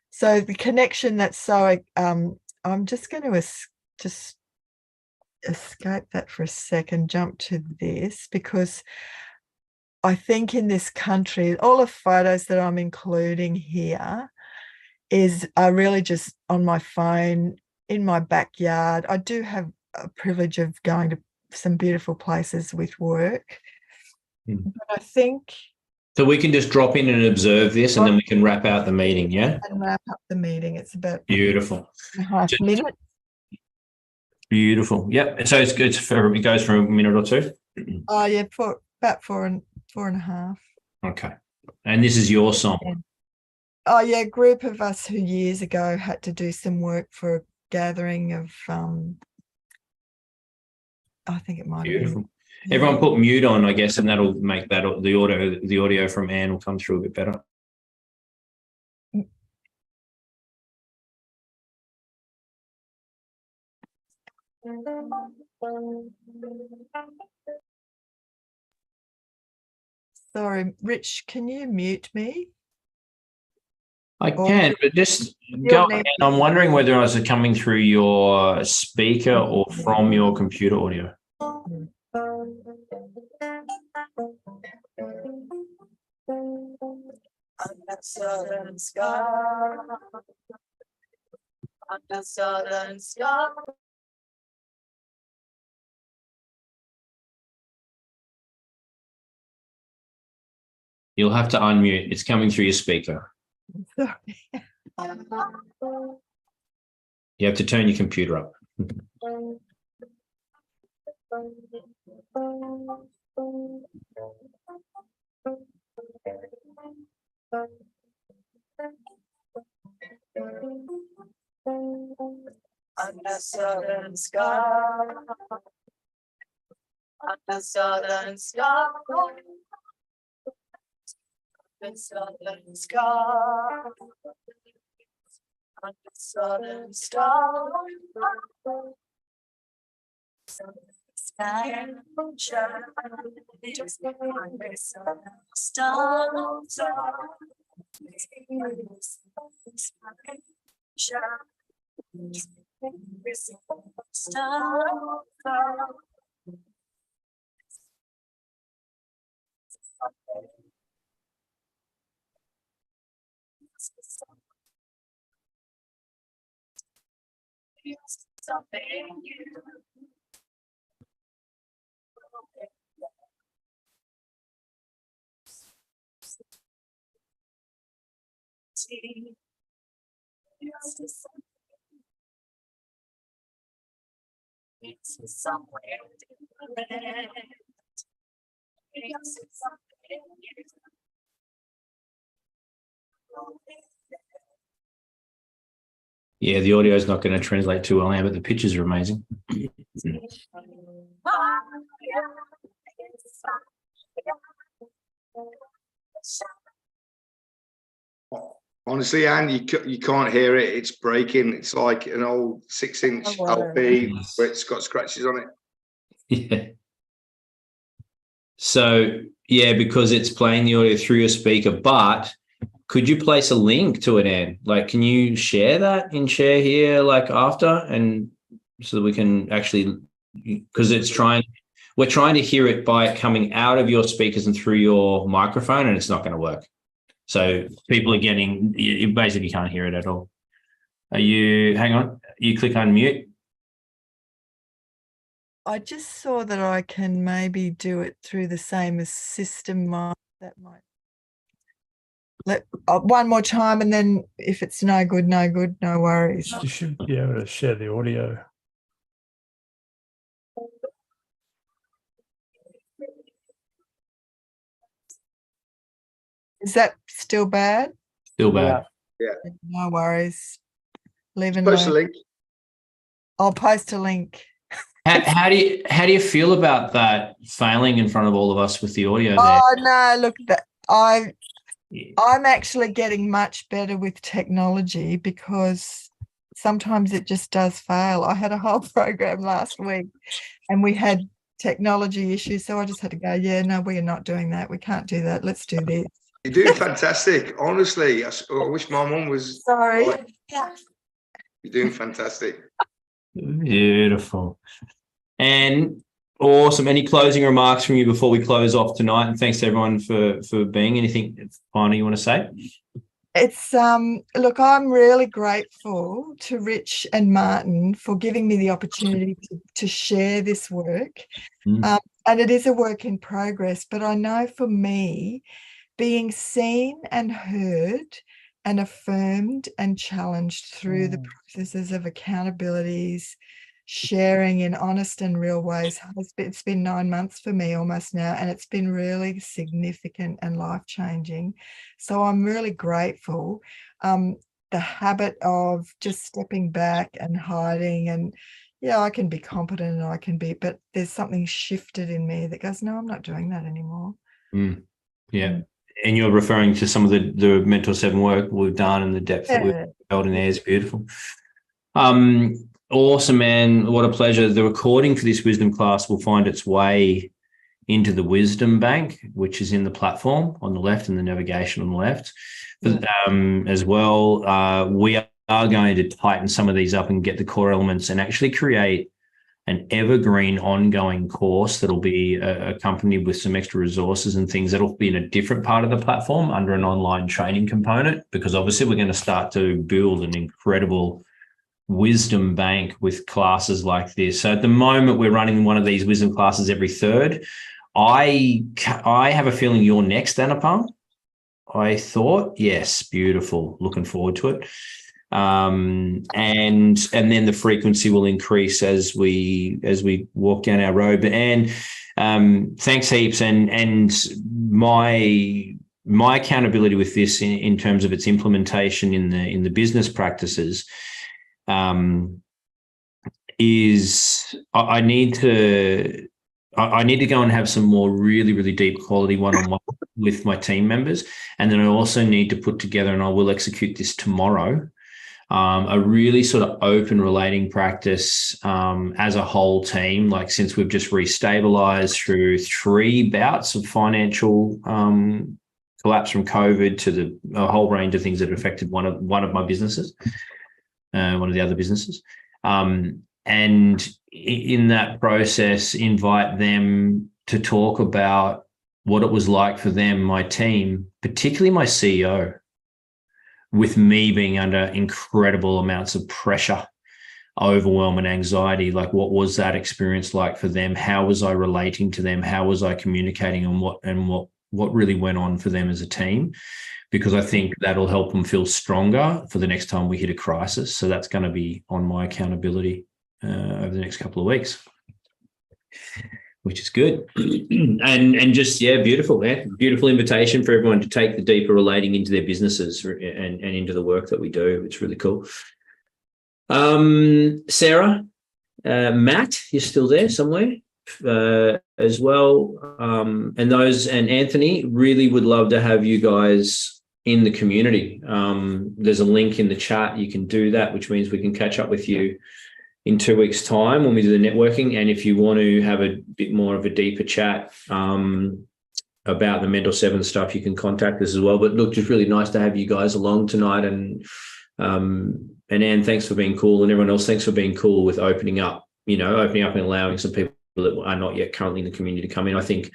Speaker 1: So the connection that's so, I'm just going to just escape that for a second, jump to this, because I think in this country, all the photos that I'm including here are really just on my phone, in my backyard. I do have a privilege of going to some beautiful places with work. But I think...
Speaker 4: So we can just drop in and observe this, and then we can wrap out the meeting, yeah?
Speaker 1: And wrap up the meeting. It's about
Speaker 4: Beautiful.
Speaker 1: a half minute.
Speaker 4: Beautiful. Yep. So it goes for a minute or two?
Speaker 1: Oh, yeah, about four and a half.
Speaker 4: Okay. And this is your song?
Speaker 1: Oh, yeah, a group of us who years ago had to do some work for a gathering of, I think it might
Speaker 4: Beautiful.
Speaker 1: have been.
Speaker 4: Everyone put mute on, I guess, and that'll make that the audio from Anne will come through a bit better.
Speaker 1: Sorry, Rich, can you mute me?
Speaker 4: I can, but just go ahead. I'm wondering whether it's coming through your speaker or from your computer audio.
Speaker 15: Under southern sky, under southern sky.
Speaker 4: You'll have to unmute. It's coming through your speaker.
Speaker 1: Sorry.
Speaker 4: You have to turn your computer up.
Speaker 15: Under southern sky, under southern sky, under southern sky, under southern sky, sky and shine, just under southern stars, shine. It's somewhere different. It's something
Speaker 4: Yeah, the audio is not going to translate too well now, but the pictures are amazing.
Speaker 7: Honestly, Anne, you can't hear it. It's breaking. It's like an old 6-inch LP where it's got scratches on it.
Speaker 4: Yeah. So, yeah, because it's playing the audio through your speaker, but could you place a link to it, Anne? Like, can you share that in Share Here, like after, and so that we can actually, because we're trying to hear it by it coming out of your speakers and through your microphone, and it's not going to work. So people are you basically can't hear it at all. Hang on, you click unmute.
Speaker 1: I just saw that I can maybe do it through the same as system. That might one more time, and then if it's no good, no worries.
Speaker 10: You should be able to share the audio.
Speaker 1: Is that still bad?
Speaker 4: Still bad.
Speaker 7: Yeah.
Speaker 1: No worries. Leave it
Speaker 7: Post a link.
Speaker 1: I'll post a link.
Speaker 4: How do you feel about that failing in front of all of us with the audio there?
Speaker 1: Oh no, look, I'm actually getting much better with technology because sometimes it just does fail. I had a whole program last week and we had technology issues. So I just had to go, yeah, no, we are not doing that. We can't do that. Let's do this.
Speaker 7: You're doing fantastic. Honestly, I wish my mum was.
Speaker 1: Sorry.
Speaker 7: like- You're doing fantastic.
Speaker 4: Beautiful. And awesome. Any closing remarks from you before we close off tonight? And thanks to everyone for being. Anything final you want to say?
Speaker 1: It's look, I'm really grateful to Rich and Martin for giving me the opportunity to share this work. And it is a work in progress, but I know for me, being seen and heard and affirmed and challenged through the processes of accountabilities, sharing in honest and real ways. It's been 9 months for me almost now, and it's been really significant and life-changing. So I'm really grateful. The habit of just stepping back and hiding, and yeah, I can be competent and I can be, but there's something shifted in me that goes, no, I'm not doing that anymore.
Speaker 4: Yeah. And you're referring to some of the Mentor 7 work we've done and the depth that we've held in there is beautiful. Awesome, man. What a pleasure. The recording for this wisdom class will find its way into the wisdom bank, which is in the platform on the left and the navigation on the left. As well, we are going to tighten some of these up and get the core elements and actually create an evergreen ongoing course that'll be accompanied with some extra resources and things that'll be in a different part of the platform under an online training component, because obviously we're going to start to build an incredible wisdom bank with classes like this. So at the moment we're running one of these wisdom classes every third. I have a feeling you're next, Anupam. I thought, yes, beautiful. Looking forward to it. And then the frequency will increase as we walk down our road. And thanks heaps. And my accountability with this in terms of its implementation in the business practices is I need to go and have some more really, really deep quality one-on-one with my team members. And then I also need to put together, and I will execute this tomorrow, a really sort of open relating practice as a whole team. Like, since we've just restabilized through 3 bouts of financial collapse from COVID to a whole range of things that affected one of my businesses, one of the other businesses. And in that process, invite them to talk about what it was like for them, my team, particularly my CEO, with me being under incredible amounts of pressure, overwhelm and anxiety. Like, what was that experience like for them? How was I relating to them? How was I communicating, and what really went on for them as a team? Because I think that'll help them feel stronger for the next time we hit a crisis. So that's going to be on my accountability over the next couple of weeks, which is good. and just, yeah, beautiful, man. Beautiful invitation for everyone to take the deeper relating into their businesses and into the work that we do. It's really cool. Sarah, Matt, you're still there somewhere as well. And Anthony, really would love to have you guys in the community. There's a link in the chat. You can do that, which means we can catch up with you in 2 weeks' time when we do the networking. And if you want to have a bit more of a deeper chat about the Mentor 7 stuff, you can contact us as well. But look, just really nice to have you guys along tonight. And Anne, thanks for being cool. And everyone else, thanks for being cool with opening up and allowing some people that are not yet currently in the community to come in. I think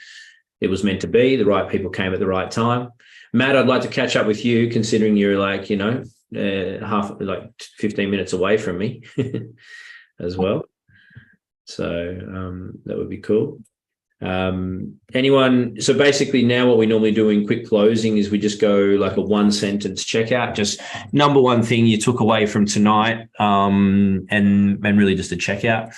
Speaker 4: it was meant to be. The right people came at the right time. Matt, I'd like to catch up with you, considering you're 15 minutes away from me as well. So that would be cool. So basically now what we normally do in quick closing is we just go like a 1-sentence checkout, just number one thing you took away from tonight, and really just a checkout.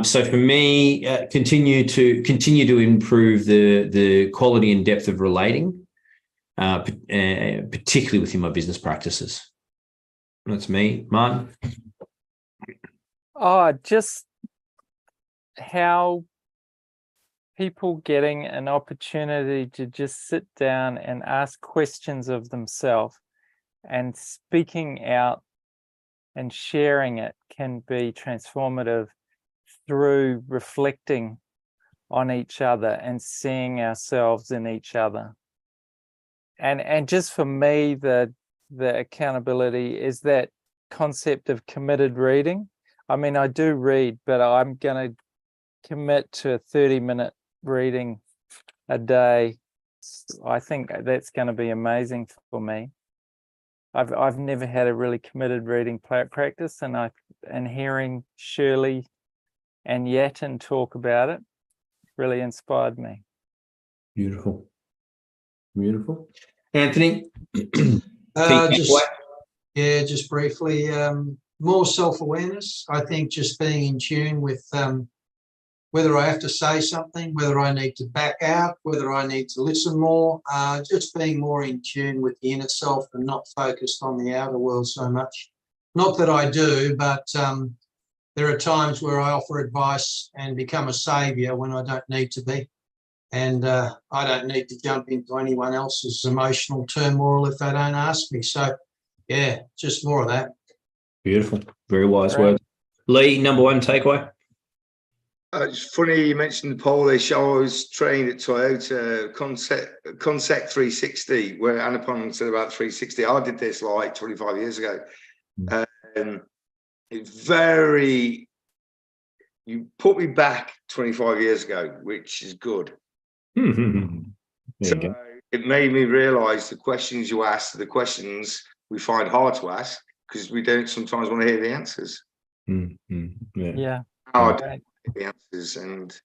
Speaker 4: So for me, continue to improve the quality and depth of relating, particularly within my business practices. That's me. Martin?
Speaker 3: Just how people getting an opportunity to just sit down and ask questions of themselves and speaking out and sharing it can be transformative through reflecting on each other and seeing ourselves in each other. And just for me, the accountability is that concept of committed reading. I mean, I do read, but I'm going to commit to a 30-minute reading a day. I think that's going to be amazing for me. I've never had a really committed reading practice, and hearing Shirley and Yatin talk about it really inspired me.
Speaker 4: Beautiful. Beautiful. Anthony?
Speaker 6: Just briefly, more self-awareness. I think just being in tune with whether I have to say something, whether I need to back out, whether I need to listen more, just being more in tune with the inner self and not focused on the outer world so much. Not that I do, but there are times where I offer advice and become a saviour when I don't need to be. And I don't need to jump into anyone else's emotional turmoil if they don't ask me. So, yeah, just more of that.
Speaker 4: Beautiful. Very wise words. Lee, number one takeaway?
Speaker 7: It's funny you mentioned the Polish. I was trained at Toyota Concept 360, where Anupam said about 360. I did this like 25 years ago. It's very, you put me back 25 years ago, which is good. So it made me realise the questions you ask are the questions we find hard to ask because we don't sometimes want to hear the answers.
Speaker 3: Yeah.
Speaker 7: The answers, and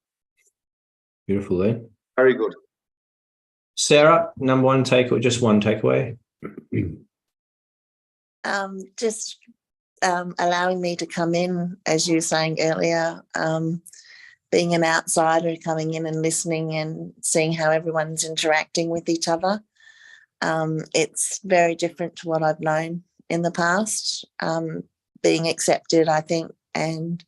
Speaker 4: beautiful, Lee.
Speaker 7: Very good.
Speaker 4: Sarah, number one takeaway, just one takeaway.
Speaker 5: Just allowing me to come in, as you were saying earlier, being an outsider, coming in and listening and seeing how everyone's interacting with each other. It's very different to what I've known in the past. Being accepted, I think, and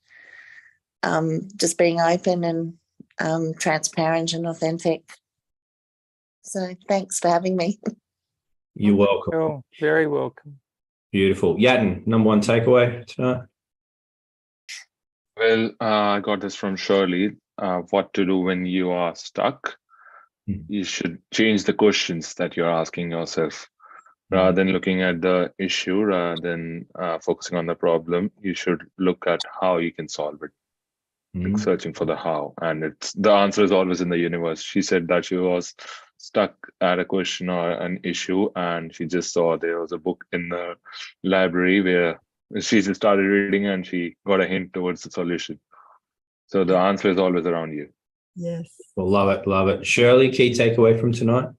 Speaker 5: just being open and transparent and authentic. So thanks for having me.
Speaker 4: You're welcome.
Speaker 3: Cool. Very welcome.
Speaker 4: Beautiful. Yatin, number one takeaway tonight?
Speaker 13: Well, I got this from Shirley. What to do when you are stuck? You should change the questions that you're asking yourself. Rather than looking at the issue, rather than focusing on the problem, you should look at how you can solve it. Like searching for the how, and the answer is always in the universe. She said that she was stuck at a question or an issue, and she just saw there was a book in the library where she just started reading and she got a hint towards the solution. So the answer is always around you.
Speaker 1: Yes.
Speaker 4: Well, love it, love it. Shirley, key takeaway from tonight?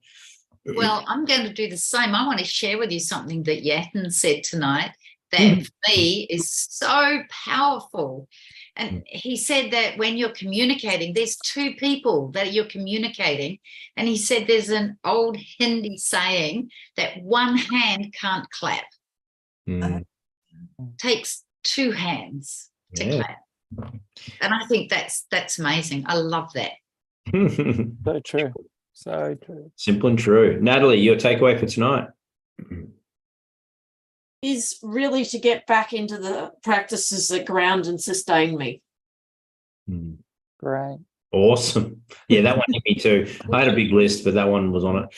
Speaker 8: Well, I'm going to do the same. I want to share with you something that Yatin said tonight that for me is so powerful. And he said that when you're communicating, there's two people that you're communicating. And he said there's an old Hindi saying that one hand can't clap. Takes two hands to clap. And I think that's amazing. I love that.
Speaker 3: So true. So true.
Speaker 4: Simple and true. Natalie, your takeaway for tonight?
Speaker 12: Is really to get back into the practices that ground and sustain me.
Speaker 3: Great.
Speaker 4: Awesome. Yeah, that one hit me too. I had a big list, but that one was on it.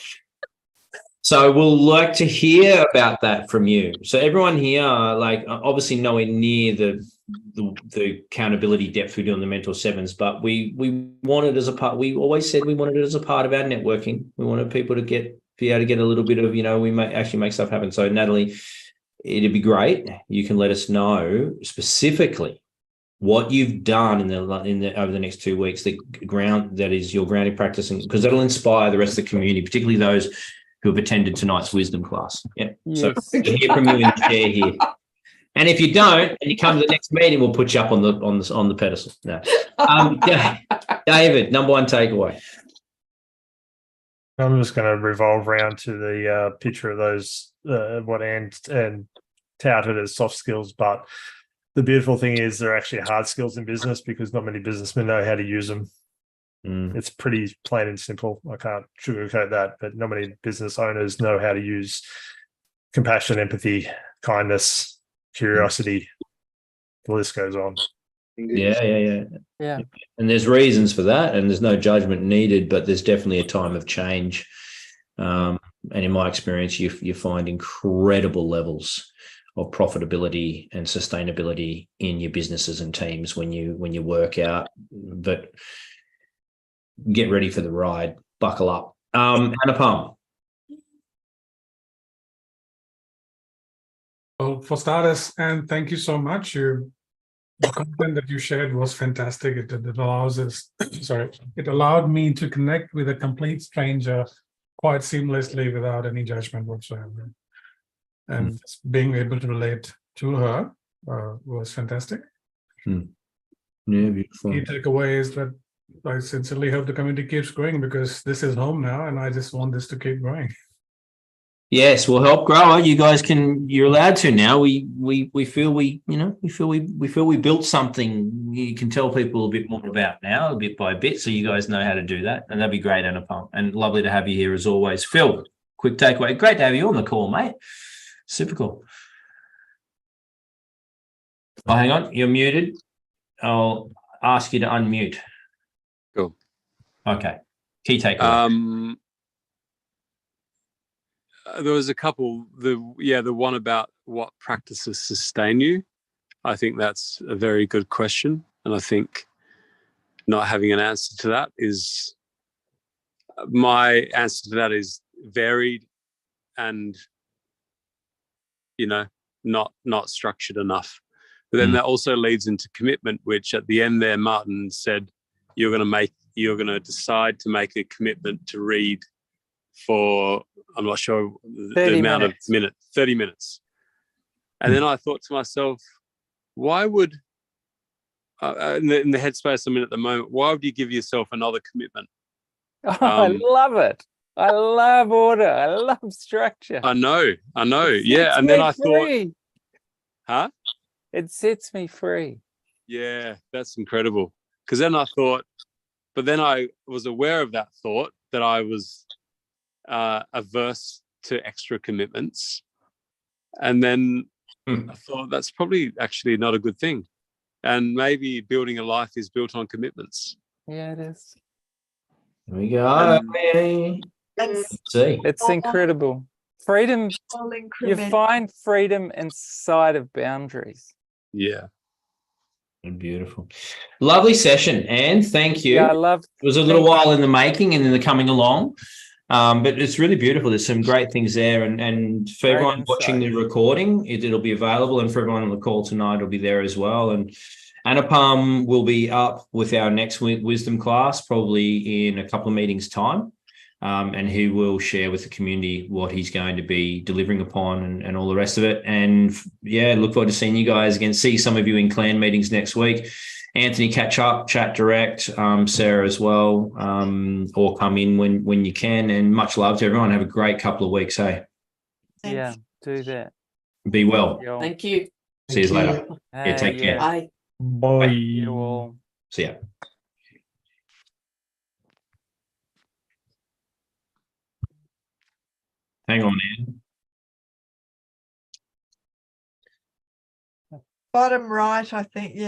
Speaker 4: So we'll like to hear about that from you. So everyone here, like obviously nowhere near the accountability depth we do on the Mentor Sevens, but we want it as a part. We always said we wanted it as a part of our networking. We wanted people to be able to get a little bit of, we may actually make stuff happen. So Natalie, it'd be great. You can let us know specifically what you've done in the over the next 2 weeks, that is your grounding practice, and because that'll inspire the rest of the community, particularly those who have attended tonight's wisdom class. Yeah. Yes. So we'll hear from you in the chair here. And if you don't, and you come to the next meeting, we'll put you up on the pedestal. No. David, number one takeaway.
Speaker 10: I'm just going to revolve around to the picture of those what Anne touted as soft skills, but the beautiful thing is they're actually hard skills in business because not many businessmen know how to use them. It's pretty plain and simple. I can't sugarcoat that, but not many business owners know how to use compassion, empathy, kindness, curiosity. The list goes on.
Speaker 4: Yeah.
Speaker 3: Yeah.
Speaker 4: And there's reasons for that, and there's no judgment needed, but there's definitely a time of change. And in my experience, you find incredible levels of profitability and sustainability in your businesses and teams when you work out. But get ready for the ride. Buckle up. Anupam.
Speaker 11: Well, for starters, and thank you so much. The content that you shared was fantastic. It allows us, it allowed me to connect with a complete stranger quite seamlessly without any judgment whatsoever. And just being able to relate to her was fantastic.
Speaker 4: Yeah, beautiful.
Speaker 11: Key takeaway is that I sincerely hope the community keeps growing, because this is home now, and I just want this to keep growing.
Speaker 4: Yes, we'll help grow it. You guys you're allowed to now. We feel we built something you can tell people a bit more about now, a bit by bit, so you guys know how to do that. And that'd be great, Anupam. And lovely to have you here as always. Phil, quick takeaway. Great to have you on the call, mate. Super cool. Oh, hang on, you're muted. I'll ask you to unmute.
Speaker 9: Cool.
Speaker 4: Okay. Key takeaway.
Speaker 9: There was a couple. The one about what practices sustain you. I think that's a very good question, and I think not having an answer to that is my answer to that is varied, and not structured enough. But then that also leads into commitment, which at the end there, Martin said, you're going to decide to make a commitment to read for, I'm not sure the amount of minutes, 30 minutes. And then I thought to myself, why would, in the headspace I'm in at the moment, why would you give yourself another commitment?
Speaker 3: I love it. I love order. I love structure.
Speaker 9: I know. Yeah. And then I thought, huh?
Speaker 3: It sets me free.
Speaker 9: Yeah, that's incredible. Because then I thought, but then I was aware of that thought, that I was averse to extra commitments. And then I thought that's probably actually not a good thing. And maybe building a life is built on commitments.
Speaker 3: Yeah, it is.
Speaker 4: There we go. See.
Speaker 3: It's incredible. Freedom, you find freedom inside of boundaries.
Speaker 9: Yeah.
Speaker 4: Beautiful. Lovely session, Anne. Thank you.
Speaker 3: Yeah,
Speaker 4: it was a little while in the making and then coming along. But it's really beautiful. There's some great things there. And for everyone watching the recording, it'll be available. And for everyone on the call tonight, it'll be there as well. And Anupam will be up with our next wisdom class, probably in a couple of meetings' time. And he will share with the community what he's going to be delivering upon and all the rest of it. And yeah, look forward to seeing you guys again. See some of you in clan meetings next week. Anthony, catch up, chat direct, Sarah as well, or come in when you can. And much love to everyone. Have a great couple of weeks, hey?
Speaker 3: Yeah, do that.
Speaker 4: Be well.
Speaker 12: Thank you.
Speaker 4: See you later. Yeah, take care.
Speaker 12: Bye.
Speaker 10: Bye.
Speaker 3: You all.
Speaker 4: See ya. Hang on, Anne.
Speaker 1: Bottom right, I think. Yeah.